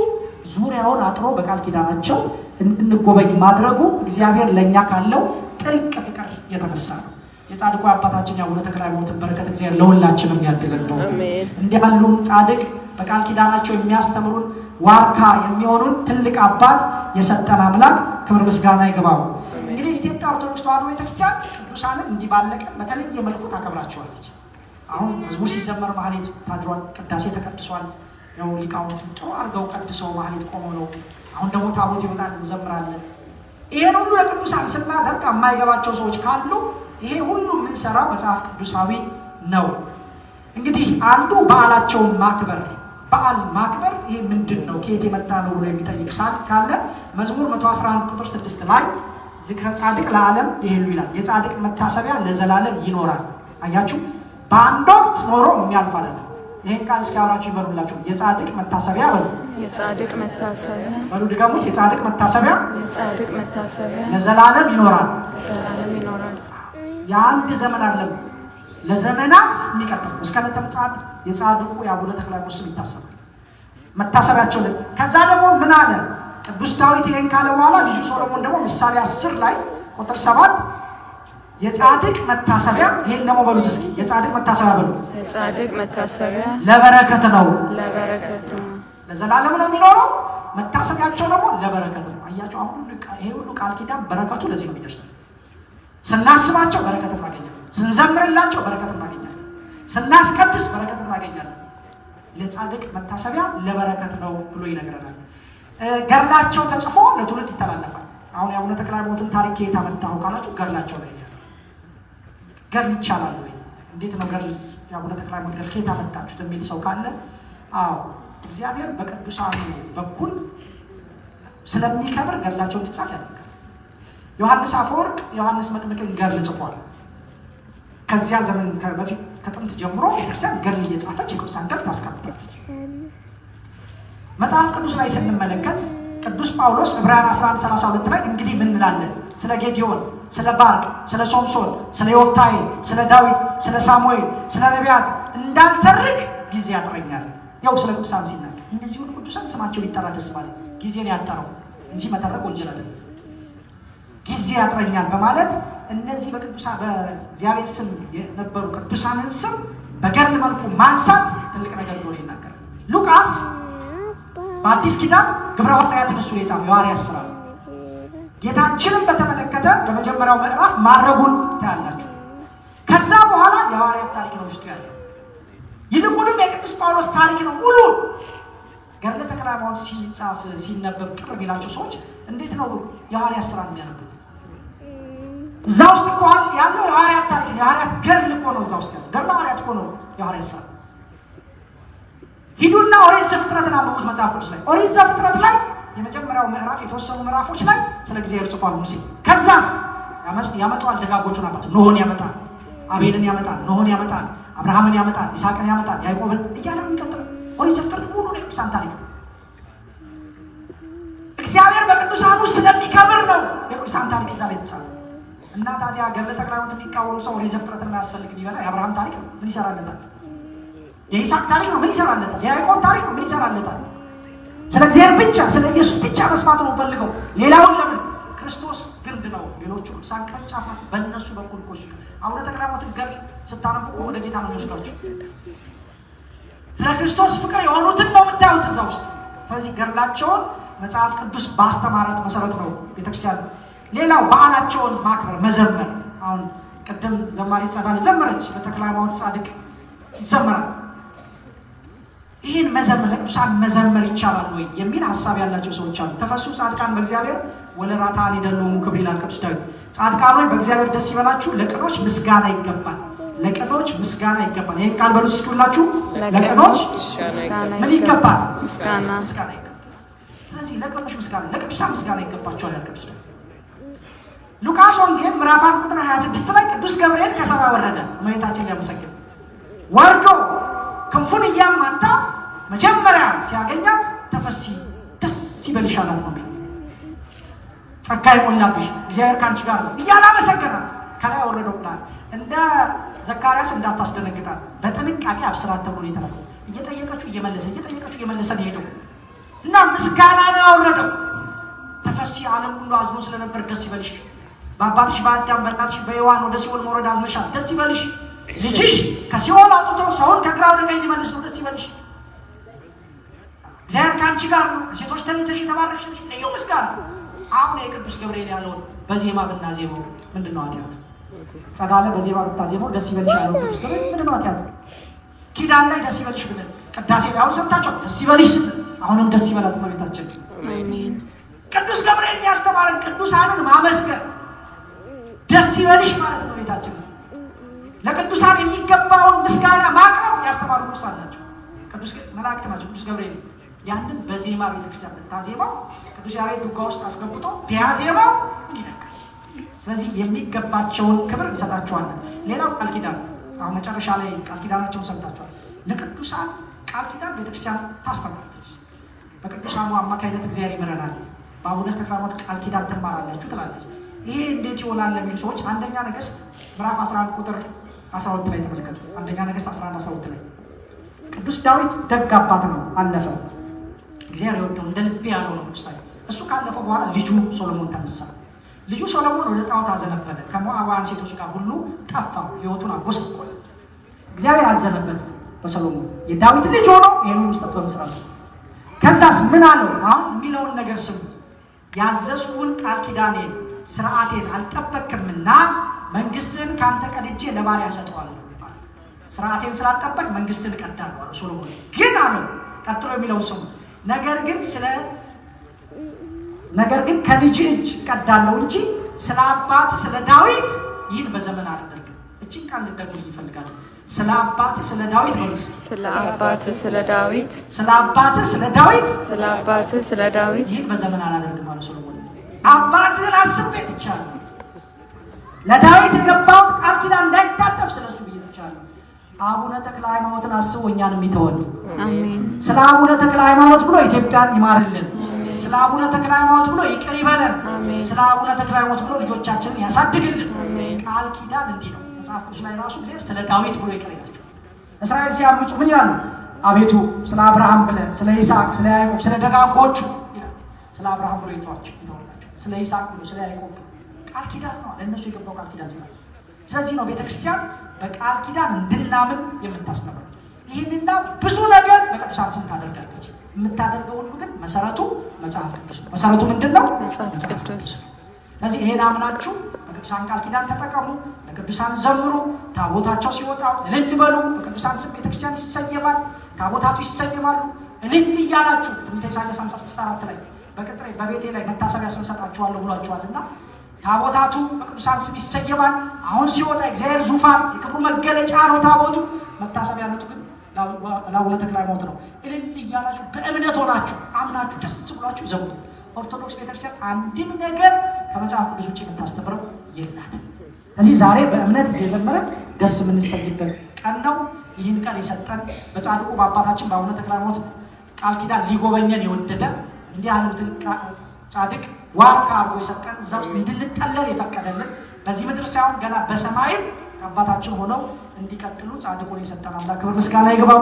ዙሪያውን አጥሮ በቃል ኪዳናቸው እንድንጎበኝ ማድረጉ እግዚአብሔር ለእኛ ካለው ጥልቅ ፍቅር የተነሳ ነው። የጻድቁ አባታችን የአቡነ ተክለ ሃይማኖትን በረከት እግዚአብሔር ለሁላችንም ያድለን ነው። እንዲህ ያሉን ጻድቅ በቃል ኪዳናቸው የሚያስተምሩን ዋርካ የሚሆኑን ትልቅ አባት የሰጠን አምላክ ክብር ምስጋና ይግባው። እንግዲህ ኢትዮጵያ ኦርቶዶክስ ተዋሕዶ ቤተክርስቲያን ቅዱሳንን እንዲህ ባለቀ በተለየ መልኩ ታከብራቸዋለች። አሁን መዝሙር ሲዘመር ማህሌት ታድሯል፣ ቅዳሴ ተቀድሷል። ያው ሊቃውንቱ ጥሩ አድርገው ቀድሰው ማህሌት ቆመው ነው። አሁን ደግሞ ታቦት ይወጣል እንዘምራለን። ይሄን ሁሉ የቅዱሳን ስናደርግ የማይገባቸው ሰዎች ካሉ ይሄ ሁሉ የምንሰራው መጽሐፍ ቅዱሳዊ ነው። እንግዲህ አንዱ በዓላቸውን ማክበር በዓል ማክበር ይሄ ምንድን ነው ከየት የመጣ ነው ብሎ የሚጠይቅ ካለ መዝሙር 111 ቁጥር 6 ላይ ዝክረ ጻድቅ ለዓለም ይሄሉ ይላል። የጻድቅ መታሰቢያ ለዘላለም ይኖራል። አያችሁ በአንድ ወቅት ኖሮ የሚያልፍ አይደለም። ይሄን ቃል እስካወራችሁ ይበሉላችሁ። የጻድቅ መታሰቢያ በሉ። የጻድቅ መታሰቢያ በሉ ድገሙ። የጻድቅ መታሰቢያ ለዘላለም ይኖራል። የአንድ ዘመን አይደለም ለዘመናት የሚቀጥል እስከ ምጽአት የጻድቁ የአቡነ ተክለ ሃይማኖት ስም ይታሰባል። መታሰቢያቸው ከዛ ደግሞ ምን አለ ቅዱስ ዳዊት ይሄን ካለ በኋላ ልጁ ሶሎሞን ደግሞ ምሳሌ 10 ላይ ቁጥር 7 የጻድቅ መታሰቢያ ይሄን ደግሞ በሉት እስኪ የጻድቅ መታሰቢያ በሉ። የጻድቅ መታሰቢያ ለበረከት ነው ለዘላለም ነው የሚኖረው። መታሰቢያቸው ደግሞ ለበረከት ነው። አያችሁ አሁን ይሄ ሁሉ ቃል ኪዳን በረከቱ ለዚህ ነው የሚደርሰው። ስናስባቸው በረከት እናገኛለን፣ ስንዘምርላቸው በረከት እናገኛለን፣ ስናስቀድስ በረከት እናገኛለን። ለጻድቅ መታሰቢያ ለበረከት ነው ብሎ ይነግረናል። ገድላቸው ተጽፎ ለትውልድ ይተላለፋል። አሁን የአቡነ ተክለ ሃይማኖትን ታሪክ ከየት አመጣኸው ካላችሁ ገድላቸው ላይ ገድል ይቻላል ወይ እንዴት ነው ገድል የአቡነ ተክለ ሃይማኖት ገድል ከየት አመጣችሁት የሚል ሰው ካለ አዎ እግዚአብሔር በቅዱሳኑ በኩል ስለሚከብር ገድላቸው እንዲጻፍ ያደርጋል። ዮሐንስ አፈወርቅ ዮሐንስ መጥምቅን ገድል ጽፏል። ከዚያ ዘመን በፊት ከጥንት ጀምሮ ቤተክርስቲያን ገድል እየጻፈች የቅዱሳን ገድል ታስቀምጣለች። መጽሐፍ ቅዱስ ላይ ስንመለከት ቅዱስ ጳውሎስ ዕብራውያን 11:32 ላይ እንግዲህ ምን እንላለን? ስለ ጌዲዮን፣ ስለ ባርቅ፣ ስለ ሶምሶን፣ ስለ ዮፍታሔ፣ ስለ ዳዊት፣ ስለ ሳሙኤል፣ ስለ ነቢያት እንዳልተርክ ጊዜ ያጥረኛል። ያው ስለ ቅዱሳን ሲናገር እነዚህ ሁሉ ቅዱሳን ስማቸው ሊጠራ ደስ ባለ ጊዜን ያጠረው እንጂ መተረክ ወንጀል አይደለም። ጊዜ ያጥረኛል በማለት እነዚህ በቅዱሳን በእግዚአብሔር ስም የነበሩ ቅዱሳንን ስም በገድል መልኩ ማንሳት ትልቅ ነገር እንደሆነ ይናገራል። ሉቃስ በአዲስ ኪዳን ግብረ ሐዋርያትን እሱ የጻፈው የሐዋርያት ሥራ ነው። ጌታችንን በተመለከተ በመጀመሪያው ምዕራፍ ማድረጉን ታያላችሁ። ከዛ በኋላ የሐዋርያት ታሪክ ነው ውስጡ ያለው። ይልቁንም የቅዱስ ጳውሎስ ታሪክ ነው ሙሉ። ገድለ ተክለ ሃይማኖት ሲጻፍ ሲነበብ ቅር የሚላቸው ሰዎች እንዴት ነው የሐዋርያት ሥራ የሚያነቡት? እዛ ውስጥ እኮ ያለው የሐዋርያት ታሪክ ነው። የሐዋርያት ገድል እኮ ነው እዛ ውስጥ ያለው። ገድለ ሐዋርያት እኮ ነው የሐዋርያት ሥራ። ሂዱና ኦሪት ዘፍጥረትን አንብቡት መጽሐፍ ቅዱስ ላይ። ኦሪት ዘፍጥረት ላይ የመጀመሪያው ምዕራፍ የተወሰኑ ምዕራፎች ላይ ስለ እግዚአብሔር ጽፏል ሙሴ። ከዛስ ያመጣዋል ደጋጎቹን አባት ኖህን ያመጣል፣ አቤልን ያመጣል፣ ኖህን ያመጣል፣ አብርሃምን ያመጣል፣ ይስሐቅን ያመጣል፣ ያዕቆብን እያለ ነው የሚቀጥለው። ኦሪት ዘፍጥረት ሙሉ ነው የቅዱሳን ታሪክ። እግዚአብሔር በቅዱሳኑ ስለሚከብር ነው የቅዱሳን ታሪክ እዛ ላይ የተጻፈው። እና ታዲያ ገድለ ተክለ ሃይማኖት የሚቃወም ሰው ኦሪት ዘፍጥረትን የማያስፈልግ ቢበላ የአብርሃም ታሪክ ነው ምን ይሰራለታል? የይስሐቅ ታሪክ ነው ምን ይሰራለታል? የያዕቆብ ታሪክ ነው ምን ይሰራለታል? ስለ እግዚአብሔር ብቻ ስለ ኢየሱስ ብቻ መስማት ነው ፈልገው። ሌላውን ለምን? ክርስቶስ ግንድ ነው፣ ሌሎቹ ቅዱሳን ቅርንጫፋት በእነሱ በኩል እኮ አቡነ ተክለ ሃይማኖትን ገድል ስታነቡ ወደ ጌታ ነው የሚወስዷቸው። ስለ ክርስቶስ ፍቅር የሆኑትን ነው የምታዩት እዛ ውስጥ። ስለዚህ ገድላቸውን መጽሐፍ ቅዱስ ባስተማራት መሰረት ነው ቤተክርስቲያን። ሌላው በዓላቸውን ማክበር መዘመር። አሁን ቅድም ዘማሪ ጸዳል ዘመረች፣ በተክለ ሃይማኖት ጻድቅ ይዘመራል። ይህን መዘመር ለቅዱሳን መዘመር ይቻላል ወይ የሚል ሀሳብ ያላቸው ሰዎች አሉ። ተፈሱ ጻድቃን በእግዚአብሔር ወለራታ ሊደሎሙ ክብር ይላል ቅዱስ ዳዊት። ጻድቃን ሆይ በእግዚአብሔር ደስ ይበላችሁ፣ ለቅኖች ምስጋና ይገባል። ለቅኖች ምስጋና ይገባል። ይህን ቃል በሉት እስኪ ሁላችሁ። ለቅኖች ምን ይገባል? ምስጋና ይገባል። ስለዚህ ለቅኖች ምስጋና፣ ለቅዱሳን ምስጋና ይገባቸዋል ያለ ቅዱስ ዳዊት። ሉቃስ ወንጌል ምዕራፍ 1 ቁጥር 26 ላይ ቅዱስ ገብርኤል ከሰማይ ወረደ እመቤታችን ሊያመሰግን ወርዶ ክንፉን እያማታ መጀመሪያ ሲያገኛት ተፈሲ ደስ ይበልሽ አላት ነው የሚለው። ጸጋ ይሞላብሽ እግዚአብሔር ካንቺ ጋር ነው እያለ አመሰገናት። ከላይ ወረደው ብላል። እንደ ዘካርያስ እንዳታስደነግጣት በጥንቃቄ አብስራት ተብሎ ነው የተላከው። እየጠየቀችው እየመለሰ ነው ሄደው እና ምስጋና ነው ያወረደው። ተፈሲ ዓለም ሁሉ አዝኖ ስለነበር ደስ ይበልሽ፣ በአባትሽ በአዳም በእናትሽ በሔዋን ወደ ሲኦል መውረድ አዝነሻል፣ ደስ ይበልሽ። ልጅሽ ከሲኦል አውጥቶ ሰውን ከግራ ወደ ቀኝ ሊመልስ ነው፣ ደስ ይበልሽ። እግዚአብሔር ከአንቺ ጋር ነው፣ ከሴቶች ተለይተሽ የተባረክሽ ነሽ፣ ልዩ ምስጋና። አሁን የቅዱስ ገብርኤል ያለውን በዜማ ብናዜመው ምንድን ነው ኃጢአት? ጸዳለ በዜማ ብታዜመው ደስ ይበልሽ ያለው ቅዱስ ገብርኤል ምንድን ነው ኃጢአት? ኪዳን ላይ ደስ ይበልሽ ብለን ቅዳሴ ያው ሰምታችሁ ደስ ይበልሽ አሁንም ደስ ይበላት እመቤታችን አሜን። ቅዱስ ገብርኤል ያስተማረን ቅዱሳንን ማመስገን ደስ ይበልሽ ማለት ነው። እመቤታችን ለቅዱሳን የሚገባውን ምስጋና ማቅረብ ያስተማሩ ቅዱሳን ናቸው። ቅዱስ መላእክት ናቸው። ቅዱስ ገብርኤል ያንን በዜማ ቤተክርስቲያን ታዜማው ቅዱስ ያሬድ ድጓ ውስጥ አስገብቶ ቢያዜማው ይነካል። ስለዚህ የሚገባቸውን ክብር እንሰጣቸዋለን። ሌላው ቃል ኪዳን አሁን መጨረሻ ላይ ቃል ኪዳናቸውን ሰጥታቸዋል። ለቅዱሳን ቃል ኪዳን ቤተክርስቲያን ታስተምራለች። በቅዱሳኑ አማካይነት እግዚአብሔር ይመረናል። በአቡነ ተክለ ሃይማኖት ቃል ኪዳን ትማራላችሁ ትላለች። ይሄ እንዴት ይሆናል ለሚሉ ሰዎች አንደኛ ነገሥት ምዕራፍ 11 ቁጥር 12 ላይ ተመልከቱ። አንደኛ ነገሥት 11 12 ላይ ቅዱስ ዳዊት ደግ አባት ነው፣ አለፈ። እግዚአብሔር ይወደው እንደ ልቤ ያለው ነው ቅዱስ ዳዊት። እሱ ካለፈ በኋላ ልጁ ሶሎሞን ተነሳ። ልጁ ሶሎሞን ወደ ጣዖት አዘነበለ፣ ከሞዓባውያን ሴቶች ጋር ሁሉ ጠፋ፣ ሕይወቱን አጎሰቆለ። እግዚአብሔር አዘነበት በሶሎሞን የዳዊት ልጅ ሆኖ ይሄን ሁሉ ስተት በመስራት ነው። ከዛስ ምን አለው? አሁን የሚለውን ነገር ስሙ። ያዘዝኩህን ቃል ኪዳኔን ስርዓቴን አልጠበቅምና መንግስትን ካንተ ቀድጄ ለባሪያ ሰጠዋለሁ። ስርዓቴን ስላልጠበቅ መንግስትን እቀዳለሁ አለ ሶሎሞን። ግን አለው ቀጥሎ የሚለውን ስሙ። ነገር ግን ከልጅ እጅ እቀዳለሁ እንጂ ስለ አባት ስለ ዳዊት ይህን በዘመን አላደርግም። እቺን ቃል ልደግም ይፈልጋል። ስለ አባት ስለ ዳዊት መንግስት ስለ አባት ስለ ዳዊት ስለ አባት ስለ ዳዊት ስለ አባት ስለ ዳዊት ይህን በዘመን አላደርግም አለ ሶሎሞን። አባትህን አስቤ ትቻለሁ። ለዳዊት የገባውን ቃል ኪዳን እንዳይታጠፍ ስለሱ ብዬ ትቻለሁ። አቡነ ተክለ ሃይማኖትን አስቦ እኛንም ይተወን። አሜን። ስለ አቡነ ተክለ ሃይማኖት ብሎ ኢትዮጵያን ይማርልን። ስለ አቡነ ተክለ ሃይማኖት ብሎ ይቅር ይበለን። ስለ አቡነ ተክለ ሃይማኖት ብሎ ልጆቻችንን ያሳድግልን። ቃል ኪዳን እንዲህ ነው። መጽሐፍ ቅዱስ ላይ ራሱ እግዚአብሔር ስለ ዳዊት ብሎ ይቅር ይላቸው። እስራኤል ሲያምፁ ምን ይላሉ? አቤቱ ስለ አብርሃም ብለህ ስለ ይስሐቅ ስለ ያዕቆብ ስለ ደጋጎቹ ይላል። ስለ አብርሃም ብሎ ይተዋቸው፣ ስለ ይስሐቅ ብሎ ስለ ያዕቆብ ቃል ኪዳን ነው ለእነሱ የገባው ቃል ኪዳን ስላለ። ስለዚህ ነው ቤተክርስቲያን በቃል ኪዳን እንድናምን የምታስተምረው። ይህንና ብዙ ነገር በቅዱሳን ስም ታደርጋለች። የምታደርገው ሁሉ ግን መሰረቱ መጽሐፍ ቅዱስ ነው። መሰረቱ ምንድን ነው? መጽሐፍ ቅዱስ። ስለዚህ ይሄን አምናችሁ በቅዱሳን ቃል ኪዳን ተጠቀሙ፣ በቅዱሳን ዘምሩ። ታቦታቸው ሲወጣ እልል በሉ። በቅዱሳን ስም ቤተክርስቲያን ይሰየማል፣ ታቦታቱ ይሰየማሉ። እልል እያላችሁ ትንቢተ ኢሳይያስ 56:4 ላይ በቅጥሬ በቤቴ ላይ መታሰቢያ ስም ሰጣችኋለሁ ብሏችኋልና ታቦታቱ በቅዱሳን ስም ይሰየማል። አሁን ሲወጣ እግዚአብሔር ዙፋን የክብሩ መገለጫ ነው ታቦቱ። መታሰቢያነቱ ግን ለአቡነ ተክለ ሃይማኖት ነው። እልል እያላችሁ በእምነት ሆናችሁ አምናችሁ ደስ ብሏችሁ ዘምሩ። ኦርቶዶክስ ቤተክርስቲያን አንድም ነገር ከመጽሐፍ ቅዱስ ውጭ የምታስተምረው የላት። እዚህ ዛሬ በእምነት እየዘመረን ደስ የምንሰይበት ቀን ነው። ይህን ቀን የሰጠን በጻድቁ በአባታችን በአቡነ ተክለ ሃይማኖት ቃል ኪዳን ሊጎበኘን የወደደ እንዲህ ያሉትን ጻድቅ ዋርካ አድርጎ የሰጠን እዛ ውስጥ እንድንጠለል የፈቀደልን በዚህ ምድር ሳይሆን ገና በሰማይም አባታችን ሆነው እንዲቀጥሉ ጻድቁን የሰጠን አምላክ ክብር ምስጋና ይግባው።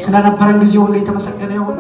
ስለነበረን ጊዜ ሁሉ የተመሰገነ ይሁን።